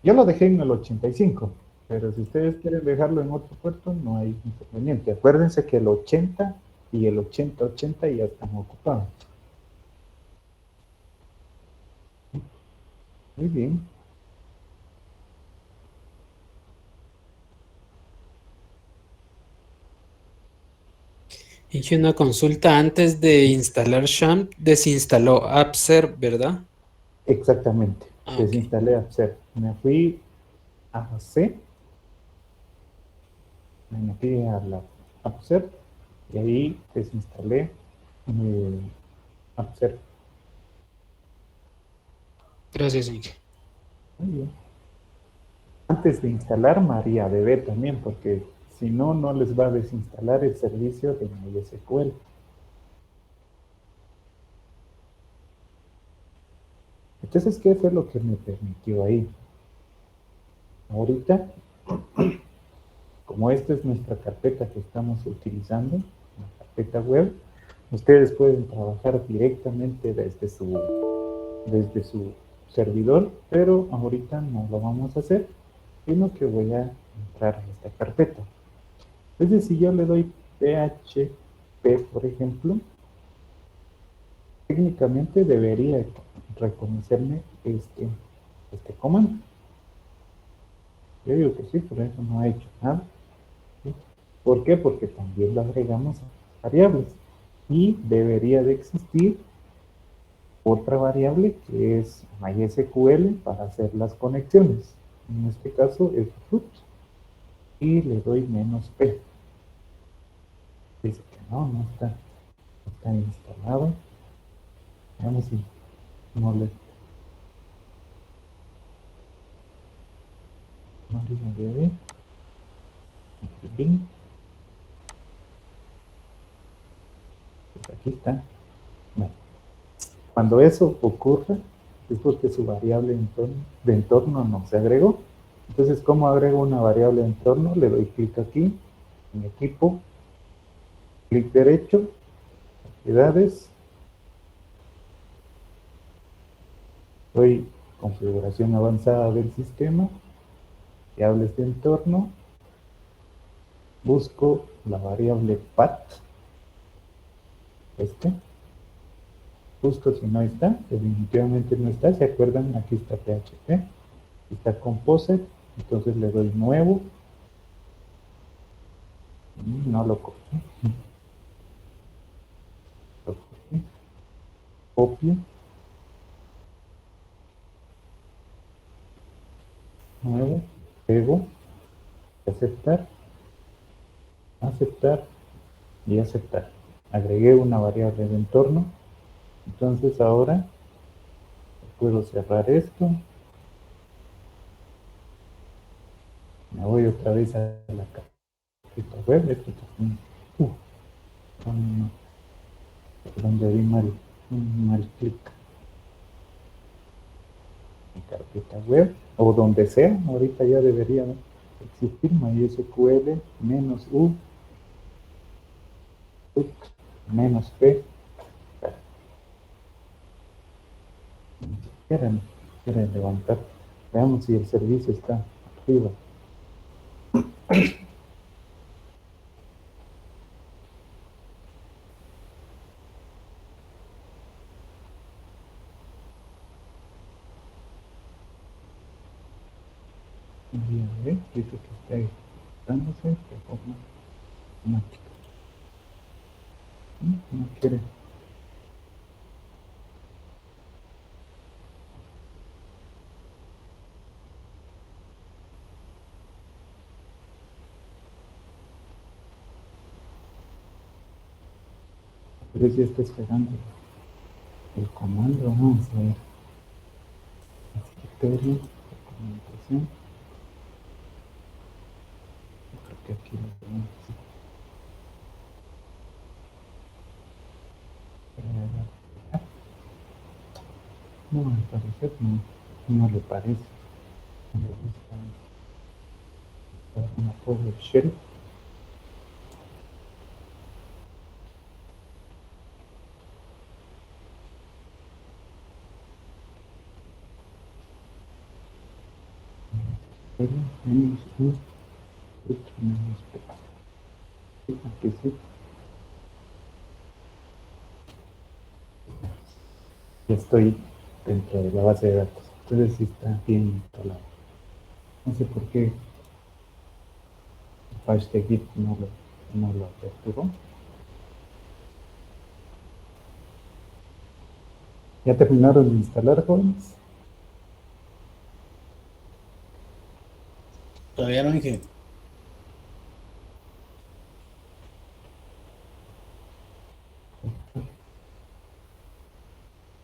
Yo lo dejé en el 85, pero si ustedes quieren dejarlo en otro puerto, no hay inconveniente. Acuérdense que el 80 y el 8080 ya están ocupados. Muy bien. Hice una consulta antes de instalar Sham, desinstaló AppServe, ¿verdad? Exactamente. Ok. Desinstalé AppServe. Me fui a C. Me metí a la AppServe y ahí desinstalé AppServe. Gracias, Inge. Muy bien. Antes de instalar MariaDB también, porque si no, no les va a desinstalar el servicio de MySQL. Entonces, ¿qué fue lo que me permitió ahí? Ahorita, como esta es nuestra carpeta que estamos utilizando, la carpeta web, ustedes pueden trabajar directamente desde su servidor, pero ahorita no lo vamos a hacer, sino que voy a entrar a esta carpeta. Entonces, si yo le doy PHP, por ejemplo, técnicamente debería reconocerme este comando. Yo digo que sí, pero eso no ha hecho nada. ¿Sí? ¿Por qué? Porque también lo agregamos a variables. Y debería de existir otra variable que es MySQL para hacer las conexiones. En este caso es root. Y le doy -p. Dice que no está instalado. Veamos si no le... MariaDB. Bien. Pues aquí está. Bueno, cuando eso ocurra, es porque su variable de entorno no se agregó. Entonces, ¿cómo agrego una variable de entorno? Le doy clic aquí, en equipo, clic derecho, propiedades, doy configuración avanzada del sistema, variables de entorno, busco la variable path, Este. Justo si no está, definitivamente no está. ¿Se acuerdan? Aquí está PHP. Está Composer. Entonces le doy nuevo. No lo copio. Lo copio. Copio. Nuevo. Pego. Aceptar. Aceptar. Y aceptar. Agregué una variable de entorno. Entonces ahora puedo cerrar esto. Me voy otra vez a la carpeta web. Esto también. No, donde di mal clic. Mi carpeta web o donde sea. Ahorita ya debería existir MySQL -u -p. Quieren levantar. Veamos si el servicio está arriba. Bien, dice que está dándose de forma automática. No quiere. Pero si está esperando el comando. Vamos a ver. Escritorio, documentación. Yo creo que aquí lo tenemos. No, al parecer no le parece. No le gusta una pobre shell. Pero menos u, otro menos p. Aquí sí. Ya estoy dentro de la base de datos. Entonces sí está bien instalado. No sé por qué el patch de Git no lo aperturó. ¿Ya terminaron de instalar, jóvenes? Todavía no dije.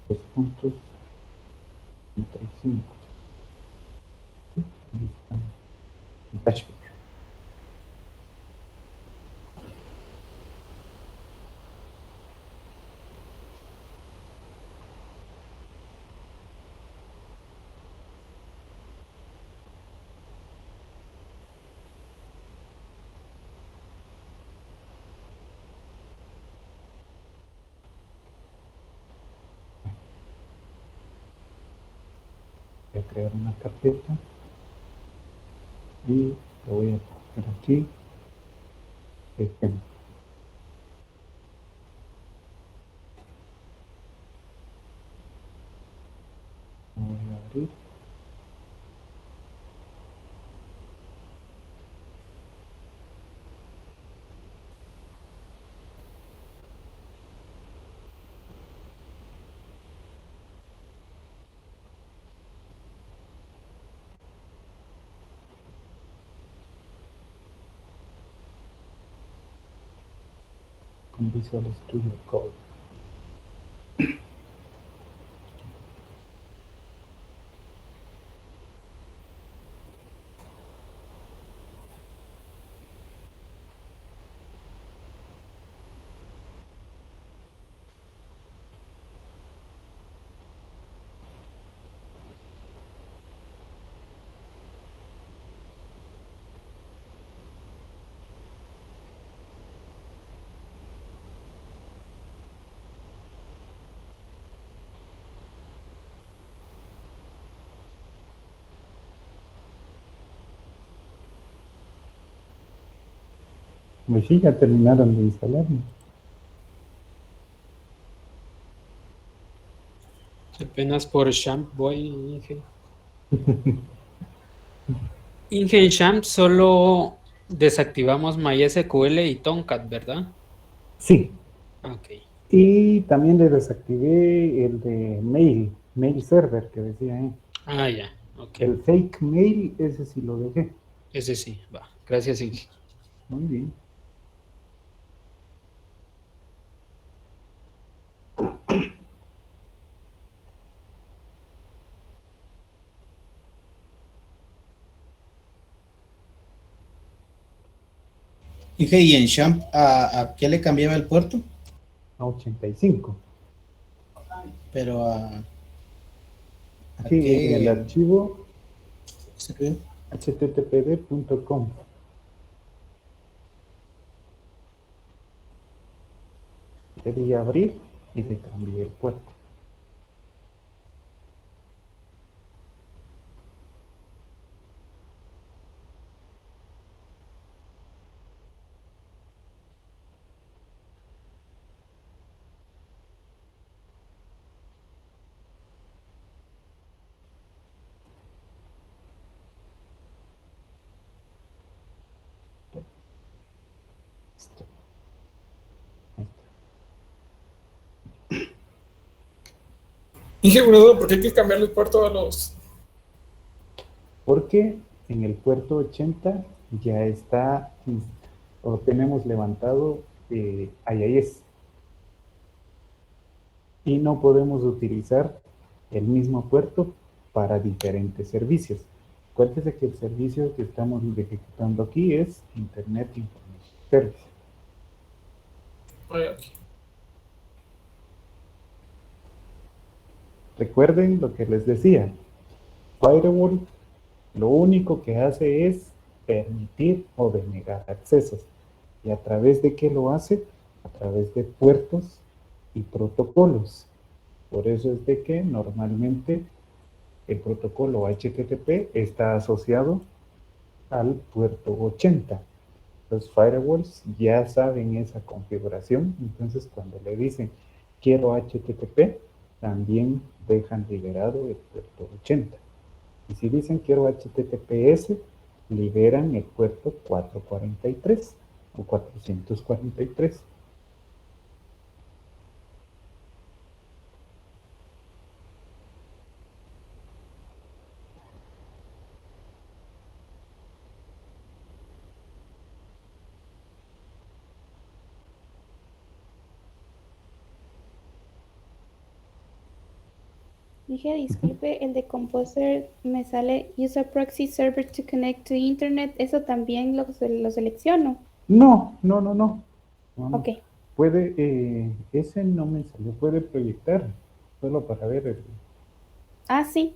Los puntos 35. Sí, ahí está. El patch. Voy a crear una carpeta y lo voy a poner aquí. Ejemplo. Lo voy a abrir. Con Visual Studio Code. Pues sí, ya terminaron de instalarlo. Apenas por Champ voy, Inge. Inge en Champ solo desactivamos MySQL y Tomcat, ¿verdad? Sí, Ok. y también le desactivé el de mail server que decía ahí. Ah, ya. Ok. El fake mail, ese sí lo dejé. Ese sí, va. Gracias, Inge. Muy bien. Dije, ¿y en Champ a qué le cambiaba el puerto? A 85. Pero a Sí, en el qué archivo se ve. httpd.com. Le di a abrir y le cambié el puerto. Dije, una duda, ¿por qué hay que cambiarle el puerto a los...? Porque en el puerto 80 ya está, o tenemos levantado IIS. Y no podemos utilizar el mismo puerto para diferentes servicios. Acuérdense que el servicio que estamos ejecutando aquí es Internet Information Service. Ay, ok. Recuerden lo que les decía. Firewall lo único que hace es permitir o denegar accesos. ¿Y a través de qué lo hace? A través de puertos y protocolos. Por eso es de que normalmente el protocolo HTTP está asociado al puerto 80. Los firewalls ya saben esa configuración, entonces cuando le dicen quiero HTTP, también dejan liberado el puerto 80. Y si dicen quiero HTTPS, liberan el puerto 443 o 443. Dije, disculpe, el de Composer me sale User Proxy Server to Connect to Internet. ¿Eso también lo selecciono? No, no, no, no. No, no. Ok. Puede, ese no me salió, puede proyectar, solo para ver el Ah, sí.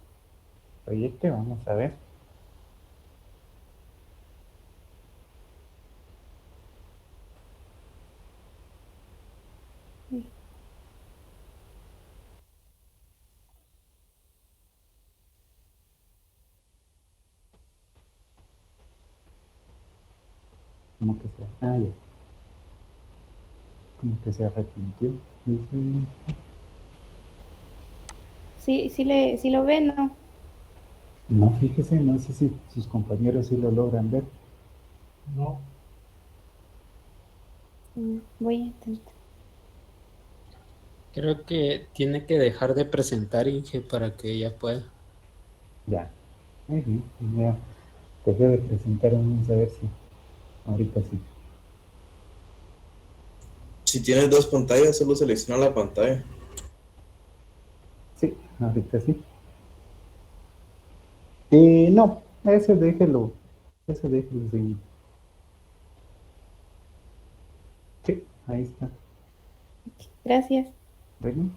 proyecto, vamos a ver. Como que se, ya. Como que se arrepintió. Dice, Sí, sí lo ven, ¿no? no, fíjese, no sé si sus compañeros sí lo logran ver. No. Voy a intentar. Creo que tiene que dejar de presentar, Inge, para que ella pueda. Ya. Muy bien, ya dejé de presentar, vamos a ver si ahorita sí. Si tienes dos pantallas, solo selecciona la pantalla. Sí, ahorita sí. No, ese déjelo sin. Sí, ahí está. Gracias. Bueno.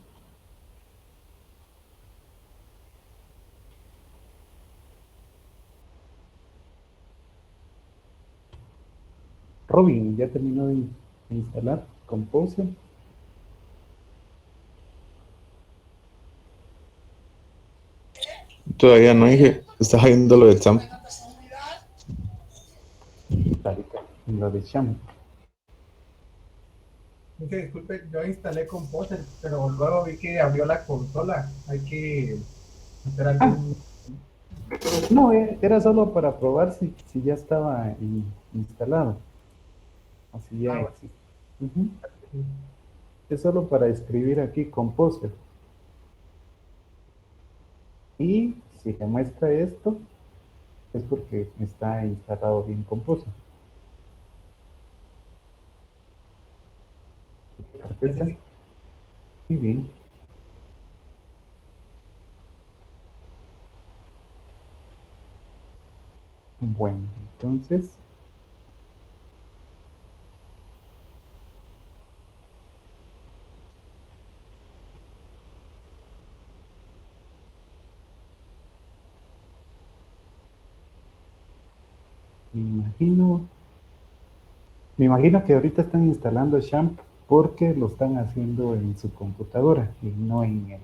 Robin, ¿ya terminó de instalar Composer? Todavía no dije, estás viendo lo del SAM. Ahorita, en lo de Sham. Dice, disculpe, yo instalé Composer, pero luego vi que abrió la consola. Hay que hacer algún... No, era solo para probar si ya estaba instalado. O si ya Ah, existe. Ujú. Es solo para escribir aquí Composer. Y si le muestra esto, es porque está instalado bien Composer. Carpeta. Muy bien. Bueno, entonces, me imagino que ahorita están instalando Champ porque lo están haciendo en su computadora y no en el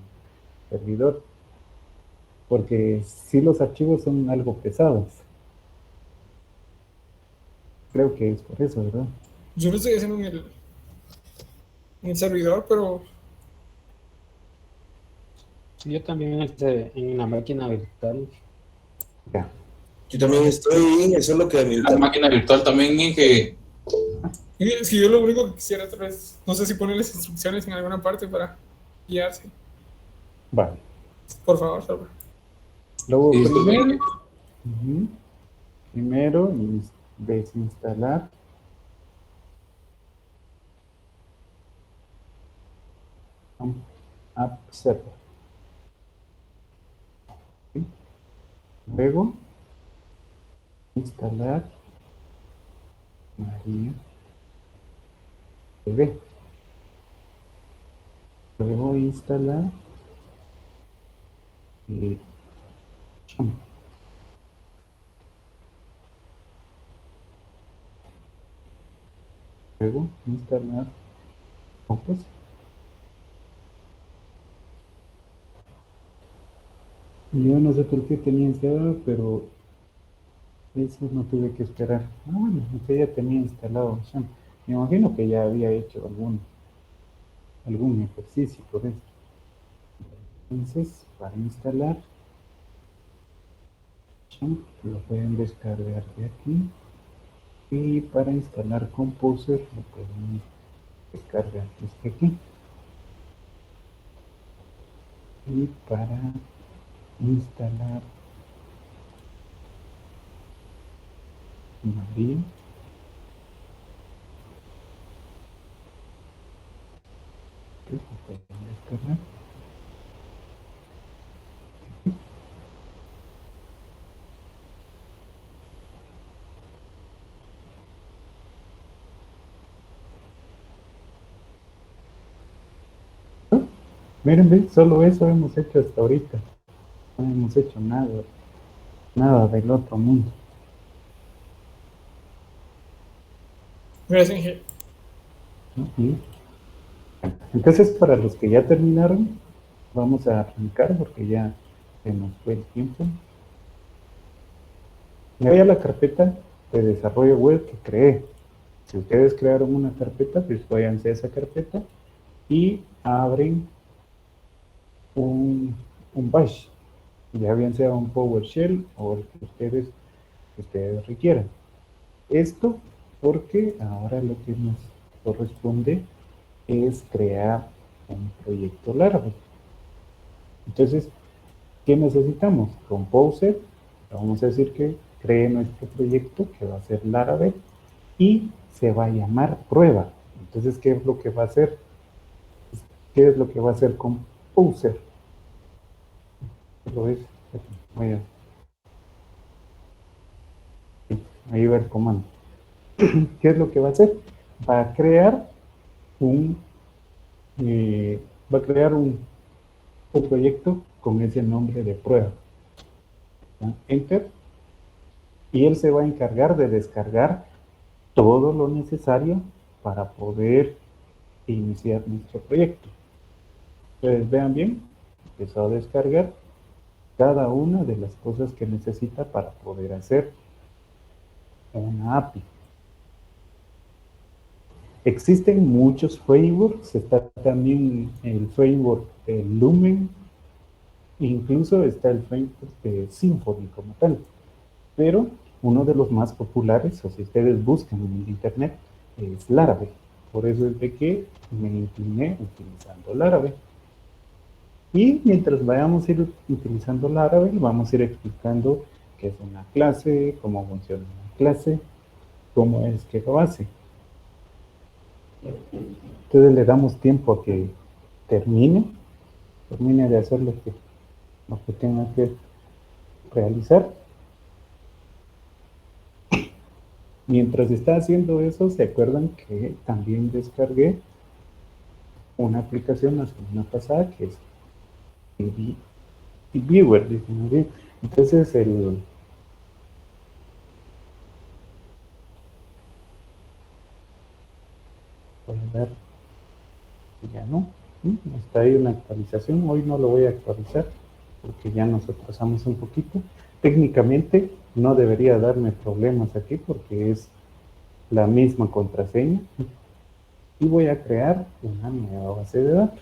servidor. Porque sí los archivos son algo pesados. Creo que es por eso, ¿verdad? Yo lo estoy haciendo en el servidor, pero Sí, yo también en la máquina virtual. Ya. Yo también estoy, eso es lo que me La máquina virtual también es que si yo lo único que quisiera tal vez, no sé si poner las instrucciones en alguna parte para guiarse. Vale. Por favor, Salva. Luego Sí, primero, primero desinstalar App Server. ¿Sí? Luego instalar María TV. Luego instalar Champ. Luego instalar Compass. Yo no sé por qué tenía instalado, pero eso no tuve que esperar. Ah, bueno, usted ya tenía instalado Champ. Me imagino que ya había hecho algún ejercicio por eso. Entonces, para instalar Champ, lo pueden descargar de aquí. Y para instalar Composer, lo pueden descargar desde aquí. Y para instalar María, lo pueden descargar. Miren, ¿ven? Solo eso hemos hecho hasta ahorita. No hemos hecho nada del otro mundo. Gracias, Inge. ¿No? Y, entonces, para los que ya terminaron, vamos a arrancar porque ya se nos fue el tiempo. Me voy a la carpeta de desarrollo web que creé. Si ustedes crearon una carpeta, pues váyanse a esa carpeta y abren un bash, ya bien sea un PowerShell o el que ustedes requieran. Esto porque ahora lo que nos corresponde es crear un proyecto Laravel. Entonces, ¿qué necesitamos? Composer, vamos a decir que cree nuestro proyecto que va a ser Laravel y se va a llamar prueba. Entonces, ¿qué es lo que va a hacer? ¿Qué es lo que va a hacer Composer? Lo ves, ahí va el comando. ¿Qué es lo que va a hacer? Va a crear un proyecto con ese nombre de prueba. Enter. Y él se va a encargar de descargar todo lo necesario para poder iniciar nuestro proyecto. Ustedes vean bien, empezó a descargar cada una de las cosas que necesita para poder hacer una API. Existen muchos frameworks, está también el framework de Lumen, incluso está el framework de Symfony como tal, pero uno de los más populares, o si ustedes buscan en internet, es Laravel. Por eso es de que me incliné utilizando Laravel. Y mientras vayamos a ir utilizando Laravel, vamos a ir explicando qué es una clase, cómo funciona una clase, cómo es que lo hace. Entonces le damos tiempo a que termine de hacer lo que tenga que realizar. Mientras está haciendo eso, ¿se acuerdan que también descargué una aplicación la semana pasada que es Viewer? Entonces voy a dar, ya no, está ahí una actualización, hoy no lo voy a actualizar porque ya nos atrasamos un poquito. Técnicamente no debería darme problemas aquí porque es la misma contraseña y voy a crear una nueva base de datos.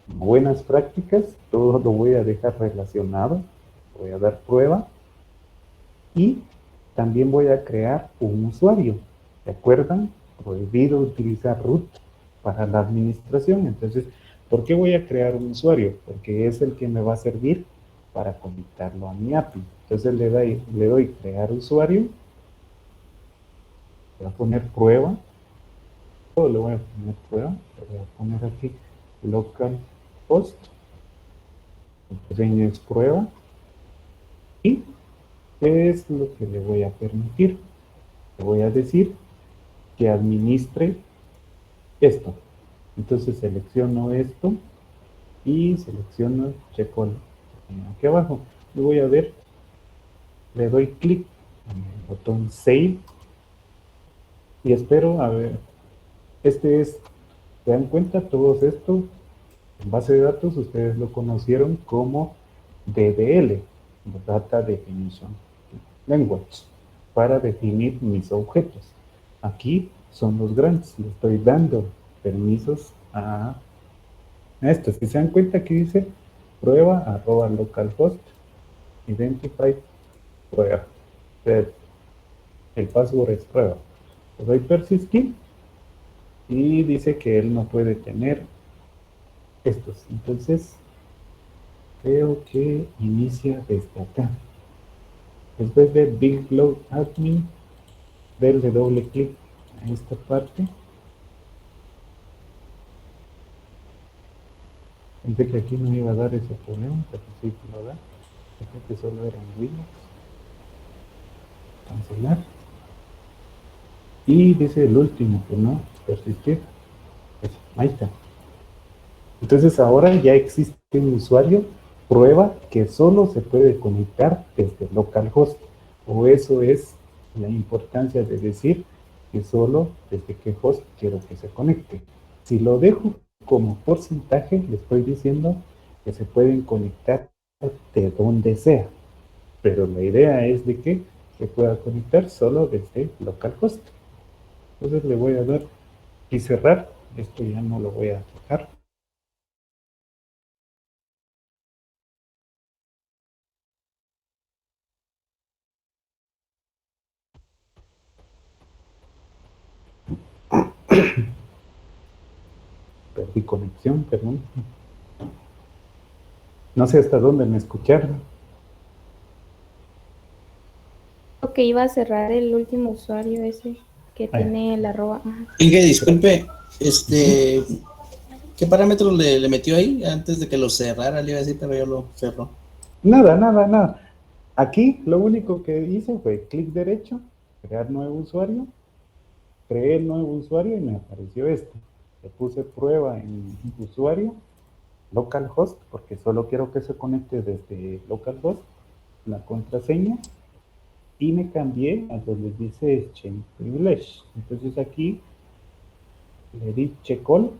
Buenas prácticas, todo lo voy a dejar relacionado, voy a dar prueba y también voy a crear un usuario. ¿Se acuerdan? Prohibido utilizar root para la administración. Entonces, ¿por qué voy a crear un usuario? Porque es el que me va a servir para conectarlo a mi API. Entonces le doy crear usuario, voy a poner prueba, todo le voy a poner prueba, le voy a poner aquí localhost, el es prueba, y ¿qué es lo que le voy a permitir? Le voy a decir que administre esto. Entonces selecciono esto y selecciono checkall aquí abajo. Y voy a ver, le doy clic en el botón Save y espero a ver. Este es, ¿se dan cuenta? Todo esto en base de datos ustedes lo conocieron como DDL, Data Definition Language, para definir mis objetos. Aquí son los grants, le estoy dando permisos a esto. Si se dan cuenta que dice prueba @localhost identify prueba. El password es prueba. Le doy persist key y dice que él no puede tener estos. Entonces creo que inicia desde acá. Después de Big Load Admin, darle doble clic a esta parte. Pensé que aquí no iba a dar ese problema, pero sí lo da. Pensé que solo era en Windows. Cancelar. Y dice el último, que no, persistir. Eso, ahí está. Entonces ahora ya existe un usuario prueba que solo se puede conectar desde localhost. O eso es la importancia de decir que solo desde qué host quiero que se conecte. Si lo dejo como porcentaje, le estoy diciendo que se pueden conectar de donde sea. Pero la idea es de que se pueda conectar solo desde localhost. Entonces le voy a dar y cerrar. Esto ya no lo voy a dejar. Perdí conexión, perdón. No sé hasta dónde me escucharon. Ok, iba a cerrar el último usuario ese que tiene el arroba. Inge, disculpe, ¿qué parámetros le metió ahí antes de que lo cerrara? Le iba a decir, pero ya lo cerró. Nada. Aquí lo único que hice fue clic derecho, crear nuevo usuario, creé el nuevo usuario y me apareció esto. Le puse prueba en usuario, localhost, porque solo quiero que se conecte desde localhost, la contraseña, y me cambié a donde dice change privilege. Entonces aquí le di check all.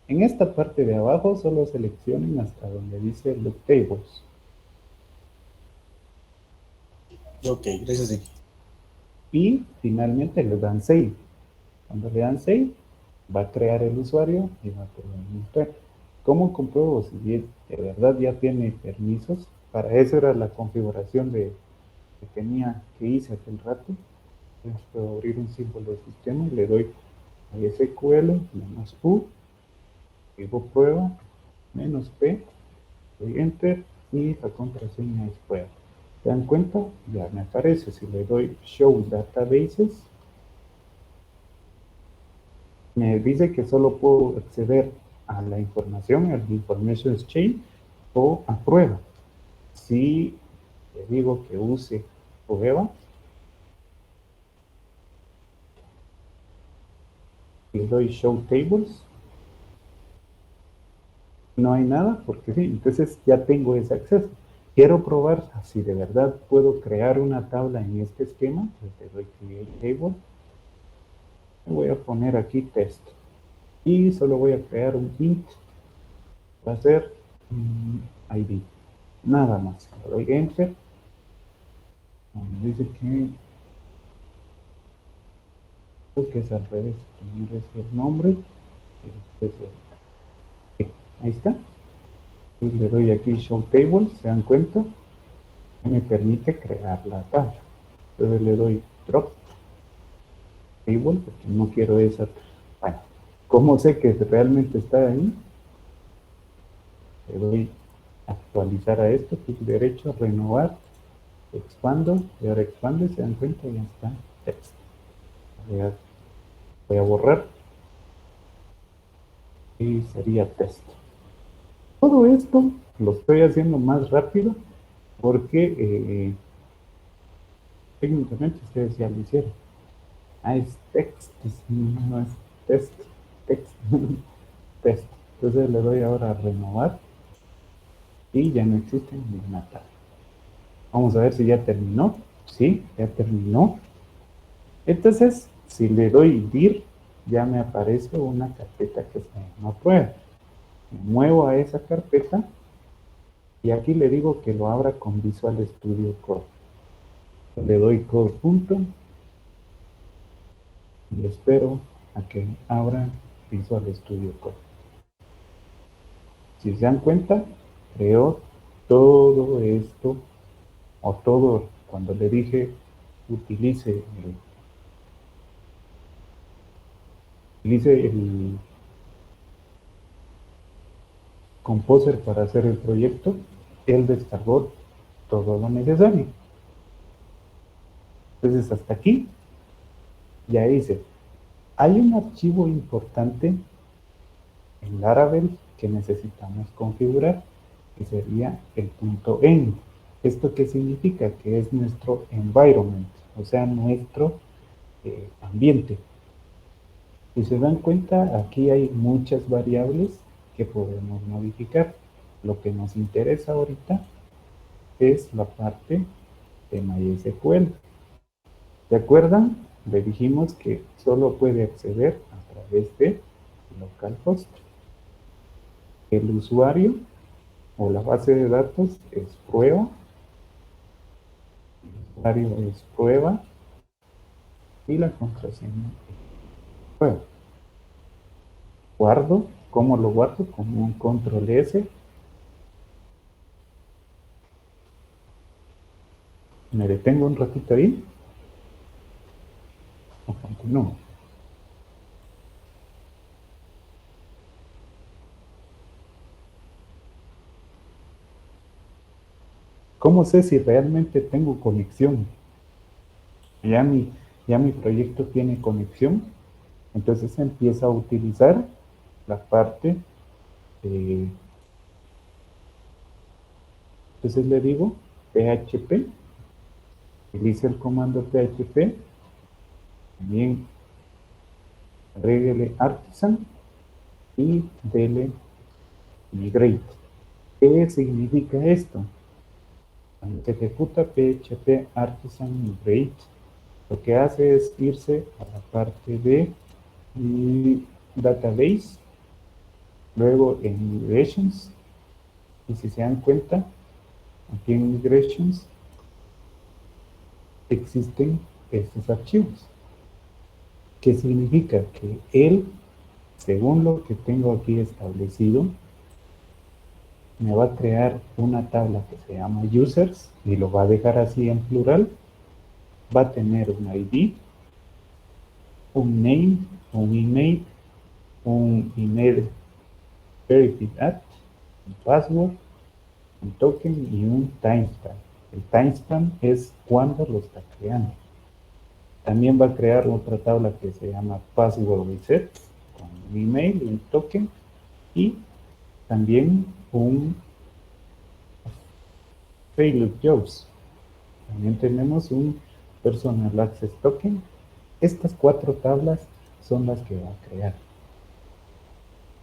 En esta parte de abajo solo seleccionen hasta donde dice look tables. Ok, gracias. Y finalmente le dan save. Cuando le dan Save, va a crear el usuario y va a poder mostrar. ¿Cómo compruebo si de verdad ya tiene permisos? Para eso era la configuración que hice hace un rato. Entonces puedo abrir un símbolo de sistema y le doy a SQL -U, digo prueba, -P, doy Enter y la contraseña es prueba. ¿Se dan cuenta? Ya me aparece. Si le doy Show Databases, me dice que solo puedo acceder a la información, al Information Exchange o a prueba. Si le digo que use prueba, le doy Show Tables, no hay nada porque sí, entonces ya tengo ese acceso. Quiero probar si de verdad puedo crear una tabla en este esquema, pues le doy Create Table. Voy a poner aquí test y solo voy a crear un int, va a ser ID, nada más. Le doy Enter. Me dice que creo que es al revés, primero es el nombre y después ahí está. Y le doy aquí Show Table, se dan cuenta, y me permite crear la tabla. Entonces le doy Drop Table porque no quiero esa. Bueno, ¿cómo sé que realmente está ahí? Le doy actualizar a esto, clic derecho, renovar, expando, y ahora expande, se dan cuenta, ya está text. Voy a borrar y sería test. Todo esto lo estoy haciendo más rápido porque técnicamente ustedes ya lo hicieron. Es text, no es test, text, test. Entonces le doy ahora a renovar y ya no existe ninguna tabla. Vamos a ver si ya terminó. Sí, ya terminó. Entonces, si le doy dir, ya me aparece una carpeta que se llama prueba. Me muevo a esa carpeta y aquí le digo que lo abra con Visual Studio Code. Le doy code punto y espero a que abra Visual Studio Code. Si se dan cuenta, creó todo esto, o todo, cuando le dije utilice el Composer para hacer el proyecto, él descargó todo lo necesario. Entonces hasta aquí ya hice. Hay un archivo importante en Laravel que necesitamos configurar, que sería el .env. ¿Esto qué significa? Que es nuestro environment, o sea, nuestro ambiente. Si se dan cuenta, aquí hay muchas variables que podemos modificar. Lo que nos interesa ahorita es la parte de MySQL. ¿Se acuerdan? Le dijimos que solo puede acceder a través de localhost. El usuario o la base de datos es prueba. El usuario es prueba. Y la contraseña es prueba. Guardo. ¿Cómo lo guardo? Con un control S. Me detengo un ratito ahí. O continúo. ¿Cómo sé si realmente tengo conexión? Ya mi proyecto tiene conexión. Entonces empieza a utilizar la parte entonces le digo PHP, utilice el comando PHP, también agréguele artisan y dele migrate. ¿Qué significa esto? Cuando se ejecuta PHP artisan migrate, lo que hace es irse a la parte de database, luego en migrations, y si se dan cuenta, aquí en migrations existen estos archivos ¿Qué significa? Que él, según lo que tengo aquí establecido, me va a crear una tabla que se llama users y lo va a dejar así en plural. Va a tener un ID, un name, un email verified, un password, un token y un timestamp. El timestamp es cuando lo está creando. También va a crear otra tabla que se llama password reset con un email y un token y también un failed jobs. También tenemos un personal access token. Estas 4 tablas son las que va a crear.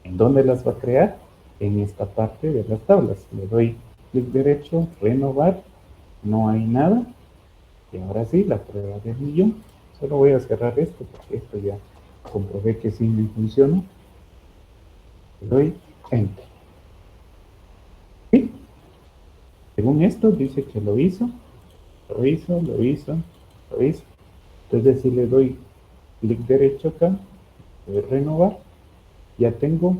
¿En dónde las va a crear? En esta parte de las tablas. Le doy clic derecho, renovar, no hay nada. Y ahora sí, la prueba del millón. Solo voy a cerrar esto porque esto ya comprobé que sí me funciona. Le doy Enter. ¿Sí? Según esto dice que lo hizo. Entonces si le doy clic derecho acá, voy a renovar, ya tengo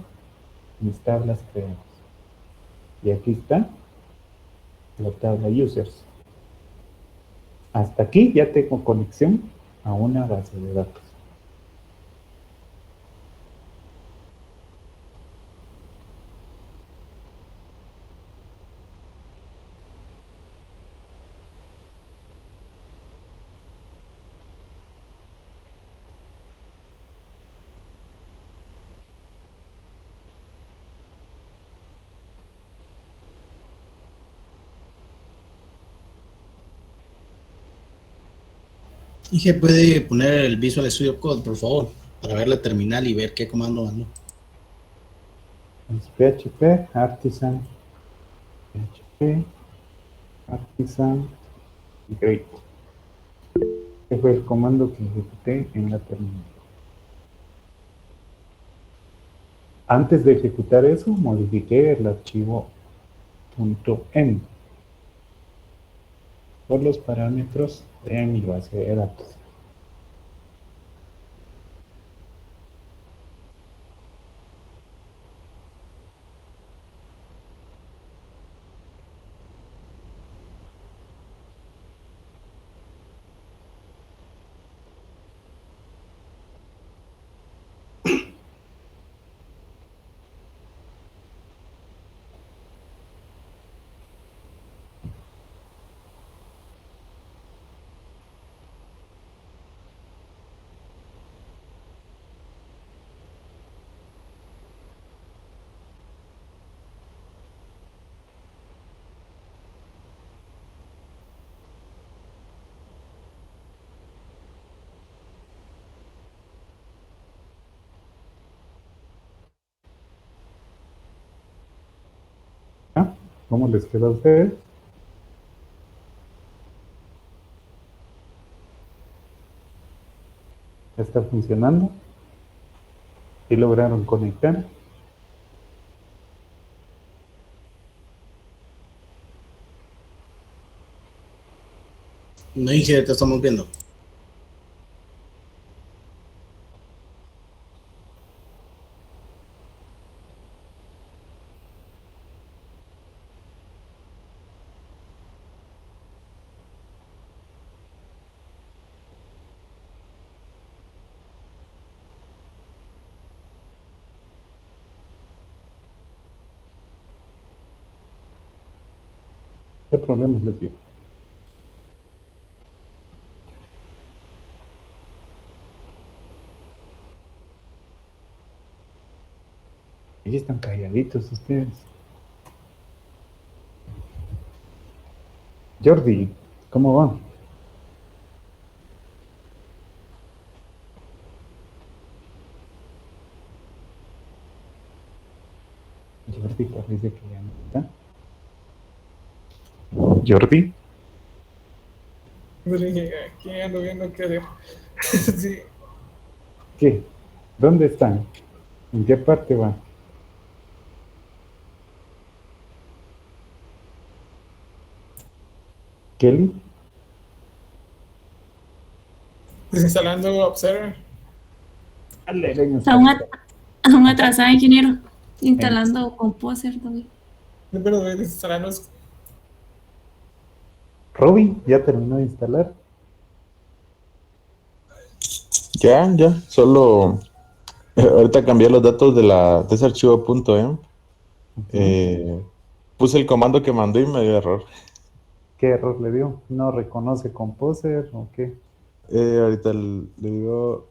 mis tablas creadas. Y aquí está la tabla users. Hasta aquí ya tengo conexión a una base de datos. Y que puede poner el Visual Studio Code, por favor, para ver la terminal y ver qué comando mandó. Es PHP Artisan, Great. Este fue el comando que ejecuté en la terminal. Antes de ejecutar eso, modifiqué el archivo .env por los parámetros de mi base de datos. ¿Ah? ¿Cómo les queda a ustedes? ¿Ya está funcionando? ¿Sí lograron conectar? No dije, te estamos viendo. ¿Qué problemas les dio? Ahí están calladitos ustedes. Jordi, ¿cómo va? Jordi parece que ya no está. Jordi, Yo le dije, aquí ando viendo qué hacer. Sí, ¿qué? ¿Dónde están? ¿En qué parte van? Kelly, desinstalando Observer. Aún atrasada, ingeniero. Instalando Composer todavía. Pero de instalarnos. Robin, ¿ya terminó de instalar? Ya, solo ahorita cambié los datos de ese archivo .env. Puse el comando que mandó y me dio error. ¿Qué error le dio? ¿No reconoce Composer o qué? Ahorita le digo,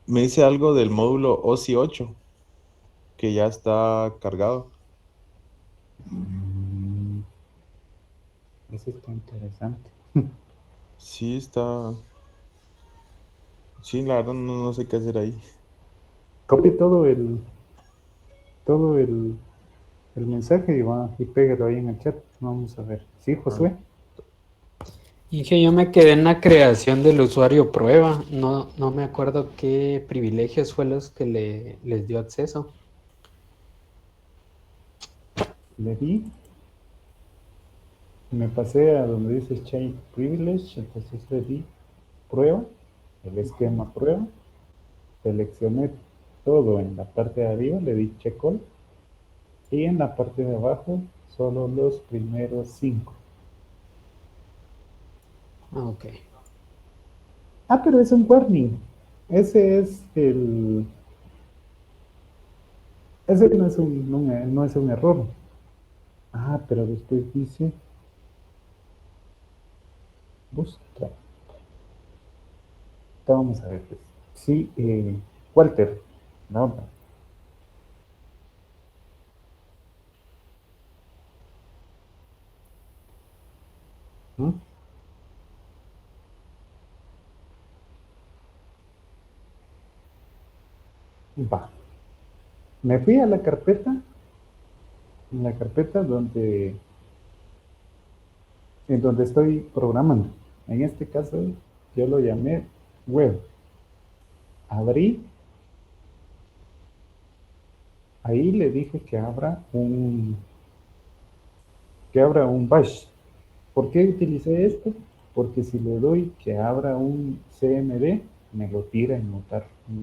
me dice algo del módulo OSI 8 que ya está cargado. Eso está interesante. Sí, está. Sí, la verdad no sé qué hacer ahí. Copie todo el mensaje y pégalo ahí en el chat. Vamos a ver. ¿Sí, Josué? Inge, yo me quedé en la creación del usuario prueba. No me acuerdo qué privilegios fue los que les dio acceso. Le di. Me pasé a donde dice Change Privilege, entonces le di prueba, el esquema prueba, seleccioné todo en la parte de arriba, le di check all, y en la parte de abajo solo los primeros 5. Ok. Pero es un warning. Ese no es un error. Pero después dice Bootstrap. Vamos a ver. Pues. Sí, Walter, no. ¿Mm? Va. Me fui a la carpeta, en la carpeta en donde estoy programando. En este caso, yo lo llamé web. Abrí. Ahí le dije que abra un bash. ¿Por qué utilicé esto? Porque si le doy que abra un CMD, me lo tira en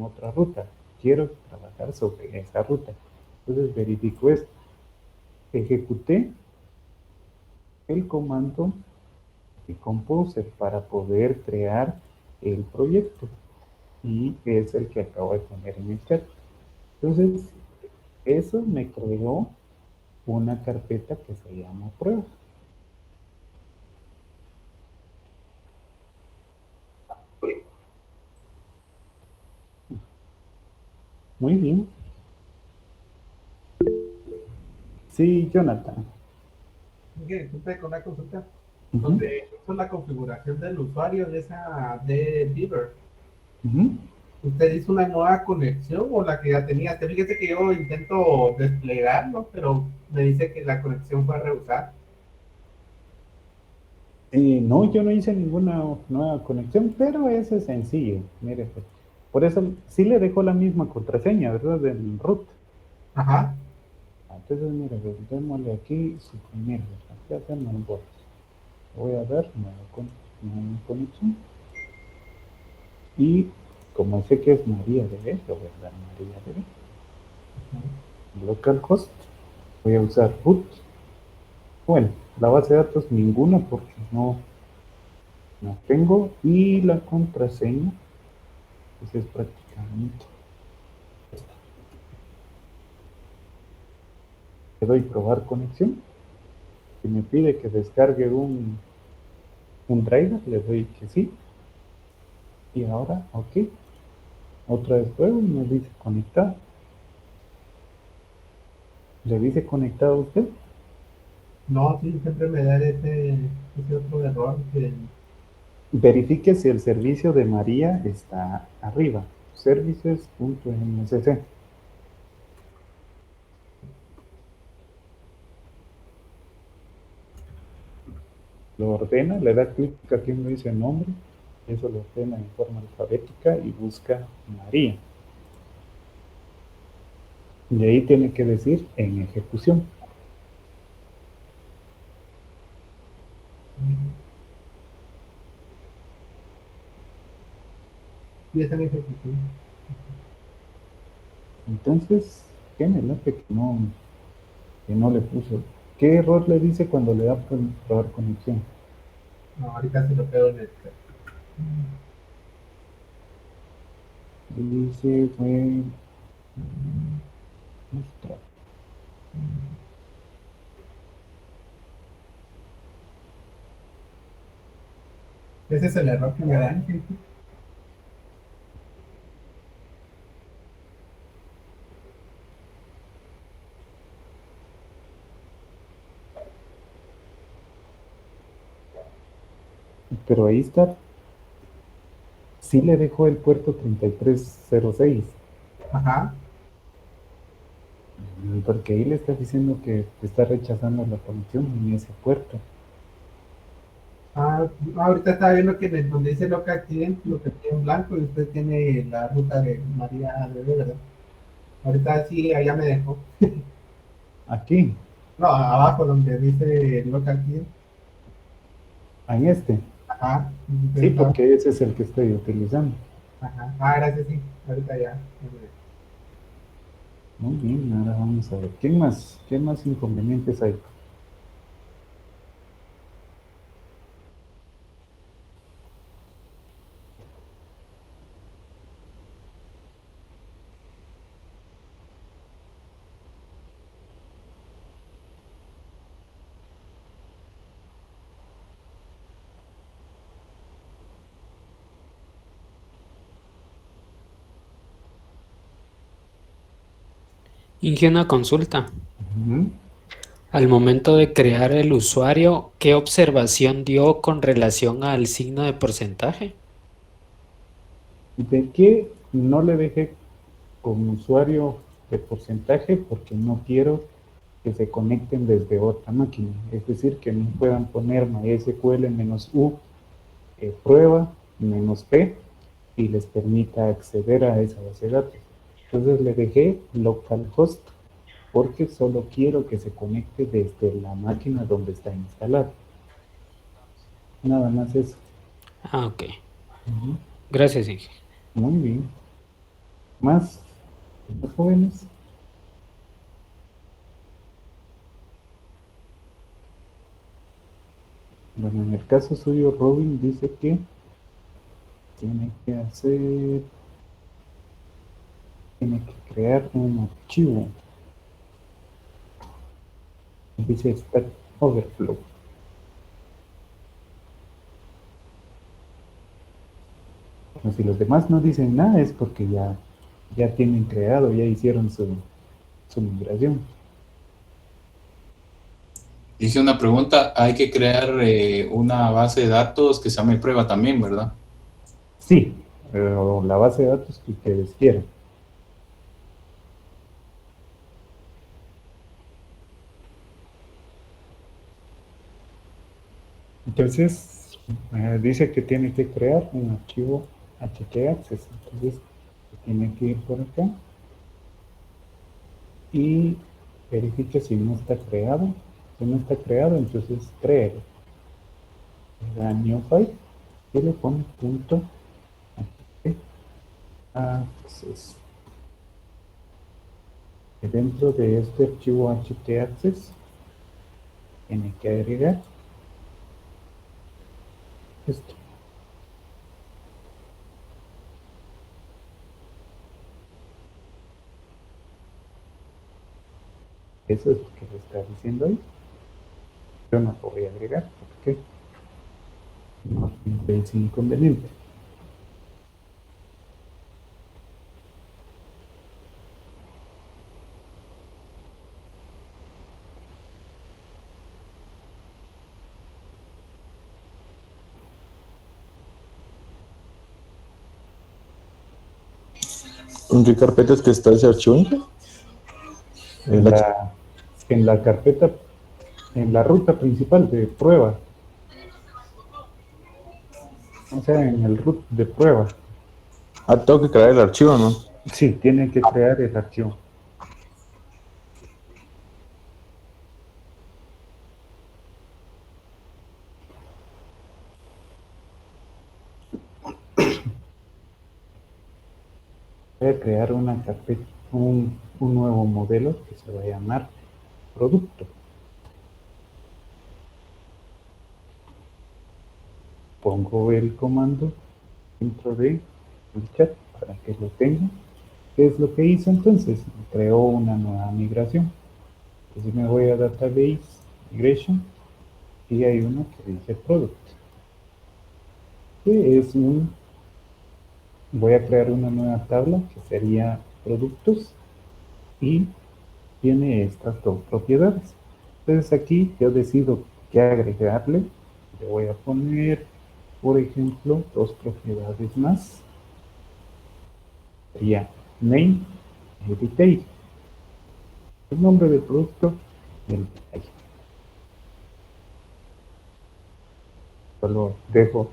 otra ruta. Quiero trabajar sobre esa ruta. Entonces verifico esto. Ejecuté el comando de Composer para poder crear el proyecto. Y es el que acabo de poner en el chat. Entonces, eso me creó una carpeta que se llama pruebas. Muy bien. Sí, Jonathan. Disculpe con una consulta. Donde hizo la configuración del usuario de esa de Beaver. ¿Usted hizo una nueva conexión o la que ya tenía? Fíjese que yo intento desplegarlo, pero me dice que la conexión fue a rehusar. No, yo no hice ninguna nueva conexión, pero eso es sencillo. Mire, pues, por eso sí le dejó la misma contraseña, ¿verdad? Del root. Ajá. Entonces, mire, pues, démosle aquí suprimir. Aquí hacemos un bot. Voy a dar nueva conexión. Y como sé que es MariaDB, lo voy a dar MariaDB. Localhost. Voy a usar root. Bueno, la base de datos ninguna porque no tengo. Y la contraseña, pues es prácticamente esta. Le doy probar conexión. Si me pide que descargue un driver, le doy que sí. Y ahora, ok. Otra vez pruebo y me dice conectado. ¿Le dice conectado a usted? No, sí, siempre me da ese otro error que... Verifique si el servicio de María está arriba. Services.msc. Lo ordena, le da clic aquí donde dice nombre. Eso lo ordena en forma alfabética y busca María. Y ahí tiene que decir en ejecución. Sí, está en ejecución. Entonces, qué me late que no le puso. ¿Qué error le dice cuando le da por probar conexión? No, ahorita se lo quedo en el chat. Dice, fue... Ostras. Ese es el error que me dan, gente. Pero ahí está. Sí le dejó el puerto 3306. Ajá. Porque ahí le está diciendo que te está rechazando la conexión en ese puerto. Ah, ahorita estaba viendo que donde dice local client, lo que tiene en blanco, y usted tiene la ruta de María de ¿verdad? Ahorita sí, allá me dejó. Aquí, No, abajo donde dice local client. en este. Ajá. Sí, porque ese es el que estoy utilizando. Ajá. Ah, gracias, sí. Ahorita ya. Muy bien, ahora vamos a ver. ¿Quién más? ¿Qué más inconvenientes hay? Inge, una consulta. Ujú. Al momento de crear el usuario, ¿qué observación dio con relación al signo de porcentaje? ¿De qué no le dejé como usuario de porcentaje? Porque no quiero que se conecten desde otra máquina. Es decir, que no puedan poner MySQL-U prueba -P y les permita acceder a esa base de datos. Entonces le dejé localhost porque solo quiero que se conecte desde la máquina donde está instalado. Nada más eso. Ah, ok. Ujú. Gracias, Inge. Muy bien. ¿Más jóvenes? Bueno, en el caso suyo, Robin dice que tiene que hacer, tiene que crear un archivo. Dice Stack Overflow. Bueno, si los demás no dicen nada es porque ya tienen creado, ya hicieron su migración. Dije una pregunta, hay que crear una base de datos que se llame prueba también, ¿verdad? Sí, o la base de datos que ustedes quieran. Entonces, dice que tiene que crear un archivo htaccess. Entonces, tiene que ir por acá y verifique si no está creado. Si no está creado, entonces créelo. Le da new file y le pone punto access. Y dentro de este archivo htaccess tiene que agregar esto. Eso es lo que le está diciendo ahí. Yo no lo voy a agregar porque no es inconveniente. ¿En qué carpetas que está ese archivo, Inge? En la carpeta, en la ruta principal de prueba. O sea, en el root de prueba. Ah, tengo que crear el archivo, ¿no? Sí, tiene que crear el archivo. voy a crear una carpeta, un nuevo modelo que se va a llamar producto. Pongo el comando dentro del chat para que lo tenga. ¿Qué es lo que hizo entonces? Creó una nueva migración. Entonces me voy a Database Migration y hay uno que dice Product. Que es voy a crear una nueva tabla que sería productos y tiene estas dos propiedades. Entonces aquí yo decido qué agregarle. Le voy a poner, por ejemplo, dos propiedades más. Sería name y detail. El nombre del producto y el detalle. Solo dejo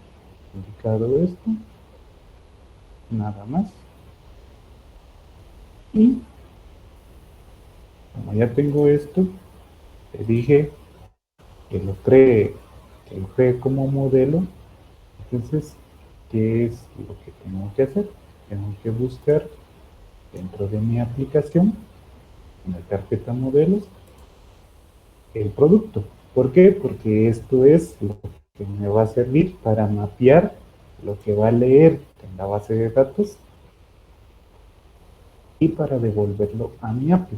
indicado esto. Nada más. Y como ya tengo esto, le dije que lo cree como modelo. Entonces, ¿qué es lo que tengo que hacer? Tengo que buscar dentro de mi aplicación, en la carpeta modelos, el producto. ¿Por qué? Porque esto es lo que me va a servir para mapear lo que va a leer en la base de datos y para devolverlo a mi API.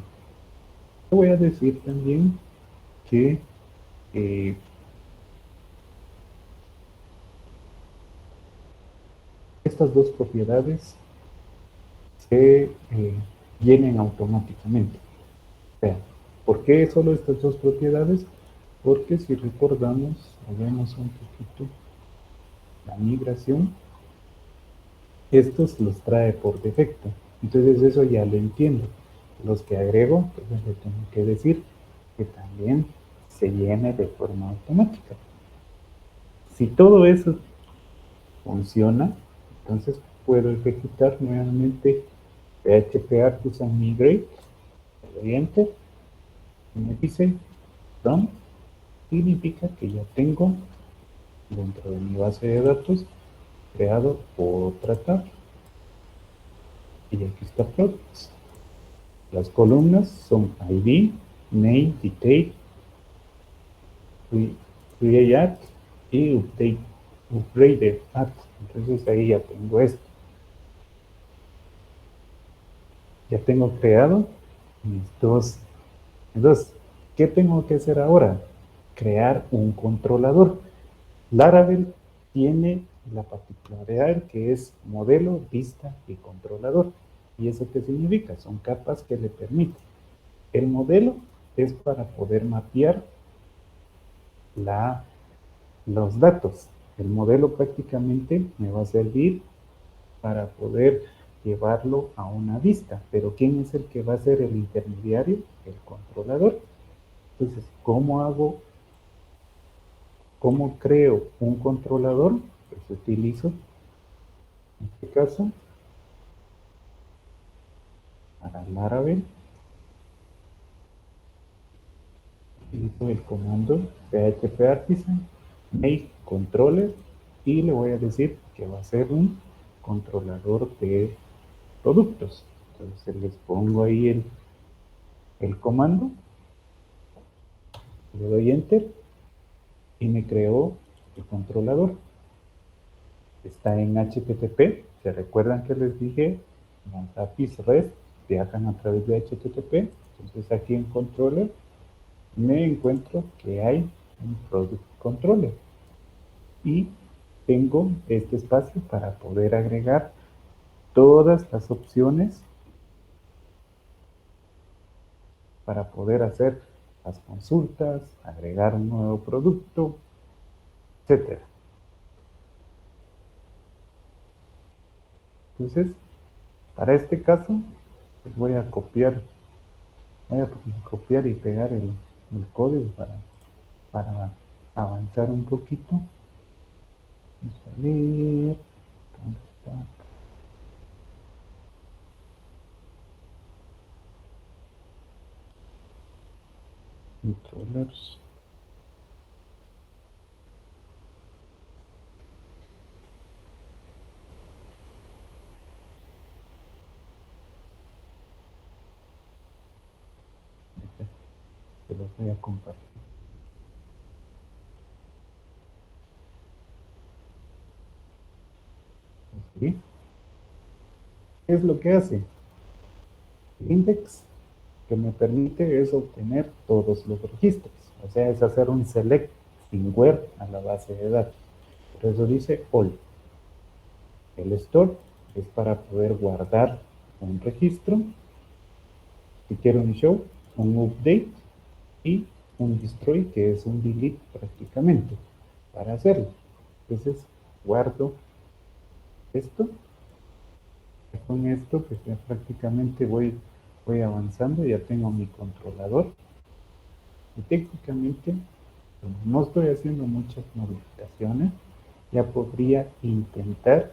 Te voy a decir también que estas dos propiedades se llenen automáticamente. O sea, ¿por qué solo estas dos propiedades? Porque si recordamos, o vemos un poquito la migración, estos los trae por defecto. Entonces eso ya lo entiendo. Los que agrego, pues le tengo que decir que también se llene de forma automática. Si todo eso funciona, entonces puedo ejecutar nuevamente PHP Artisan Migrate, le doy Enter, y me dice Run, significa que ya tengo dentro de mi base de datos creado otra tabla. Y aquí está Products. Las columnas son ID, Name, Detail, Create Add y Upgrade Add. Entonces ahí ya tengo esto. Ya tengo creado mis dos. Entonces, ¿qué tengo que hacer ahora? Crear un controlador. Laravel tiene la particularidad que es modelo, vista y controlador. ¿Y eso qué significa? Son capas que le permiten. El modelo es para poder mapear los datos. El modelo prácticamente me va a servir para poder llevarlo a una vista. Pero ¿quién es el que va a ser el intermediario? El controlador. Entonces, ¿cómo creo un controlador? Pues utilizo, en este caso, para Laravel, utilizo el comando PHP Artisan make controller y le voy a decir que va a ser un controlador de productos. Entonces les pongo ahí el comando, le doy enter y me creó el controlador. Está en HTTP. ¿Se recuerdan que les dije? Las APIs REST viajan a través de HTTP. Entonces aquí en controller me encuentro que hay un product controller y tengo este espacio para poder agregar todas las opciones para poder hacer las consultas, agregar un nuevo producto, etcétera. Entonces, para este caso, pues voy a copiar y pegar el código para avanzar un poquito. Vamos a ver. ¿Dónde está? Controllers. los voy a compartir. ¿Sí? ¿Qué es lo que hace? El index que me permite es obtener todos los registros, o sea, es hacer un select sin where a la base de datos. Por eso dice all. El store es para poder guardar un registro. Si quiero un show, un update y un destroy, que es un delete prácticamente, para hacerlo. Entonces, guardo esto. Y con esto, pues ya prácticamente voy avanzando, ya tengo mi controlador. Y técnicamente, como no estoy haciendo muchas modificaciones, ya podría intentar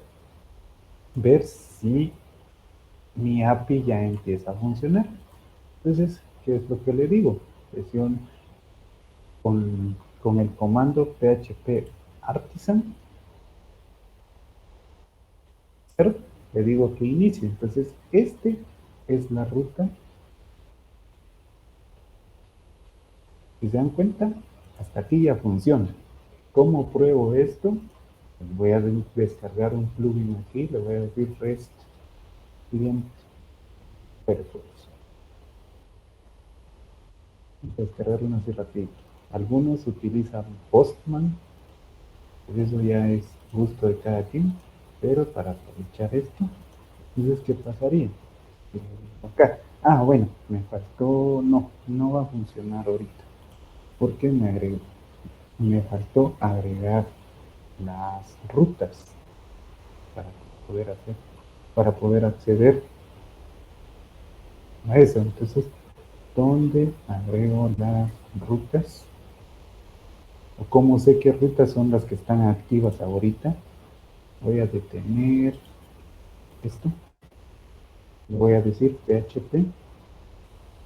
ver si mi API ya empieza a funcionar. Entonces, ¿qué es lo que le digo? Presión con el comando php artisan, ¿cierto? Le digo que inicie. Entonces, este es la ruta. Si se dan cuenta, hasta aquí ya funciona. ¿Cómo pruebo esto? Pues voy a descargar un plugin aquí, le voy a decir REST Client Perforce. Descargarlo así rápido. Algunos utilizan Postman, pues eso ya es gusto de cada quien, pero para aprovechar esto, entonces, ¿qué pasaría? Acá. Bueno, me faltó, no va a funcionar ahorita, porque me faltó agregar las rutas para poder acceder a eso. Entonces, ¿dónde agrego las rutas? ¿O cómo sé qué rutas son las que están activas ahorita? Voy a detener esto. Voy a decir PHP.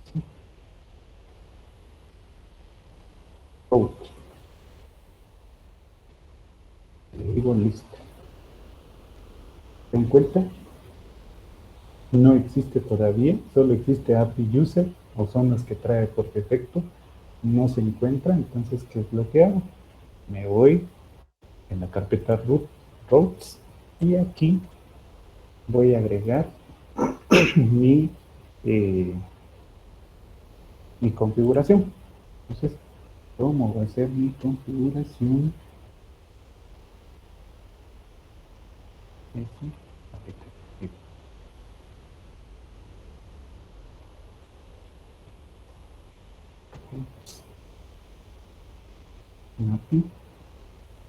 ¿Sí? Route. Le digo lista. ¿Se dan cuenta? No existe todavía, solo existe API User, o son las que trae por defecto. No se encuentra, entonces, ¿qué es lo que hago? Me voy en la carpeta routes y aquí voy a agregar mi configuración. Entonces, ¿cómo va a ser mi configuración?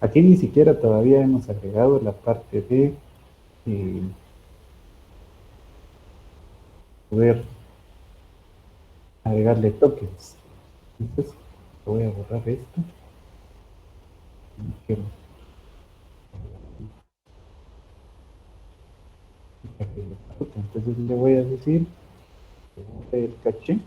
Aquí ni siquiera todavía hemos agregado la parte de poder agregarle tokens. Entonces, voy a borrar esto. No quiero. Entonces le voy a decir el caché.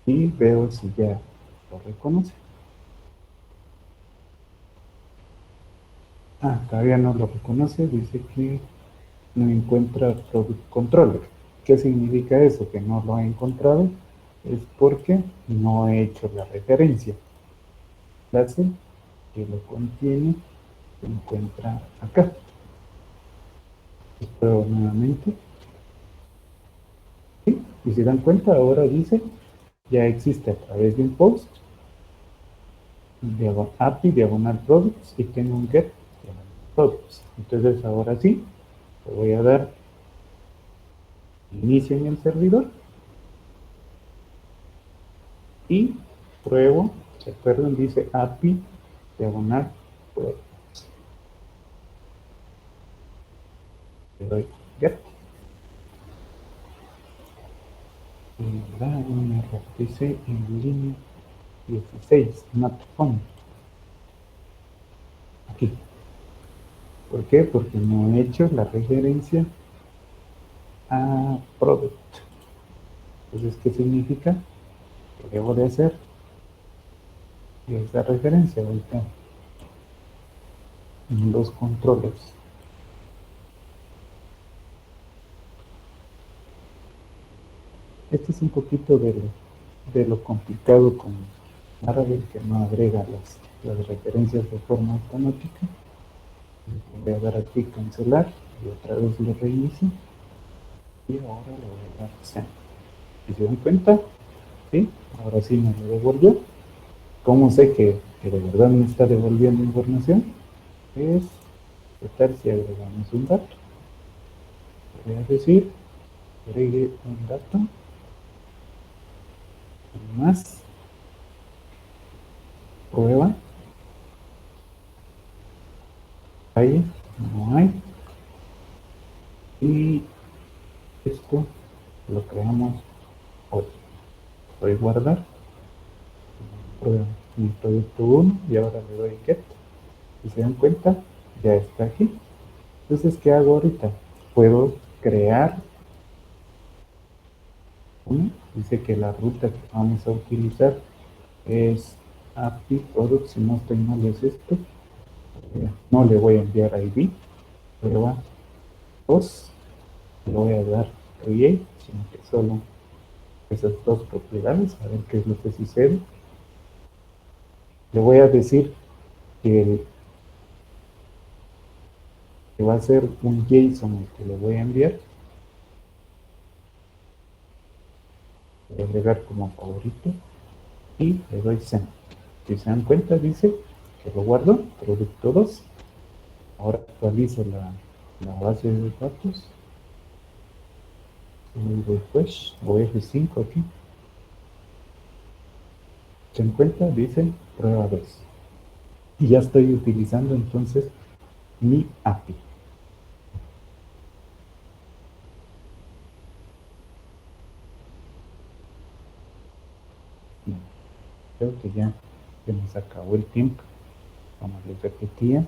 Y veo si ya lo reconoce. Todavía no lo reconoce, dice que no encuentra Product Controller. ¿Qué significa eso? Que no lo ha encontrado. Es porque no he hecho la referencia. Clase que lo contiene se encuentra acá. Pruebo nuevamente. ¿Sí? Y si dan cuenta, ahora dice ya existe a través de un post, API, diagonal products, y tengo un get, diagonal products. Entonces ahora sí, le voy a dar inicio en el servidor y pruebo, ¿se acuerdan? Dice API, diagonal products. Le doy get. Y da un error, dice en línea 16, not found. Aquí. ¿Por qué? Porque no he hecho la referencia a product. Entonces, ¿qué significa? Que debo de hacer esa referencia ahorita en los controles. Este es un poquito de lo complicado con Laravel, que no agrega las referencias de forma automática. Voy a dar aquí cancelar y otra vez lo reinicio. Y ahora le voy a dar send. ¿Y se dan cuenta? ¿Sí? Ahora sí me lo devolvió. ¿Cómo sé que de verdad me está devolviendo información? Es tratar si agregamos un dato. Voy a decir, agregue un dato más prueba. Ahí no hay. Y esto lo creamos hoy. Voy a guardar. Prueba mi proyecto 1 y ahora le doy get. Si se dan cuenta, ya está aquí. Entonces, ¿qué hago ahorita? Puedo crear una. Dice que la ruta que vamos a utilizar es API Product, si no estoy mal es esto. No le voy a enviar ID. Prueba 2. Le voy a dar create, sino que solo esas dos propiedades, a ver qué es lo que sucede. Le voy a decir que va a ser un JSON el que le voy a enviar. Voy a agregar como favorito y le doy send. Si se dan cuenta, dice que lo guardo, producto 2. Ahora actualizo la base de datos. Y refresh, o F5 aquí. Se dan cuenta, dice prueba 2. Y ya estoy utilizando entonces mi API. Creo que ya se nos acabó el tiempo. Como les repetía,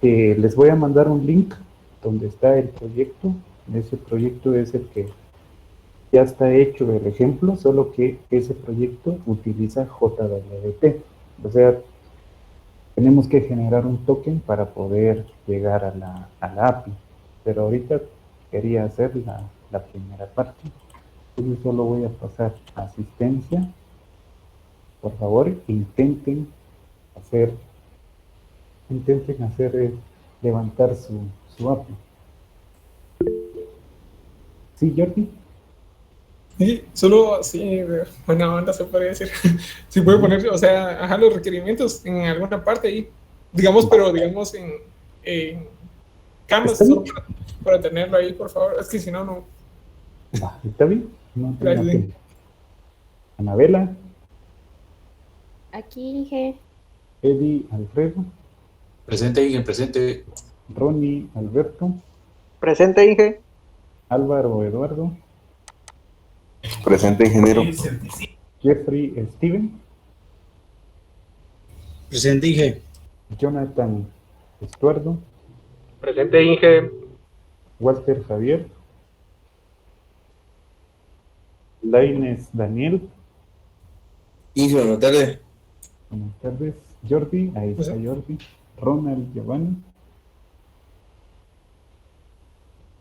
les voy a mandar un link donde está el proyecto. Ese proyecto es el que ya está hecho el ejemplo, solo que ese proyecto utiliza JWT. O sea, tenemos que generar un token para poder llegar a la API. Pero ahorita quería hacer la primera parte. Entonces solo voy a pasar a asistencia. Por favor, intenten hacer levantar su API. ¿Sí, Jordi? Sí, solo así de buena onda se podría decir. Si puede poner, o sea, ajá, los requerimientos en alguna parte ahí, digamos, pero digamos en Canvas, solo para tenerlo ahí, por favor. Es que si no, no. ¿Está bien? No tengo Gracias. tiempo. Anabela, Aquí, Inge. Eddie, Alfredo, Presente, Inge, presente. Ronnie, Alberto, Presente, Inge. Álvaro, Eduardo, Presente, ingeniero. Jeffrey, Steven, Presente, Inge. Jonathan, Estuardo, Presente, Inge. Walter, Javier, Laines, Daniel. Inge, buenas tardes. Buenas tardes. Jordi, ahí está Jordi. Ronald, Giovanni.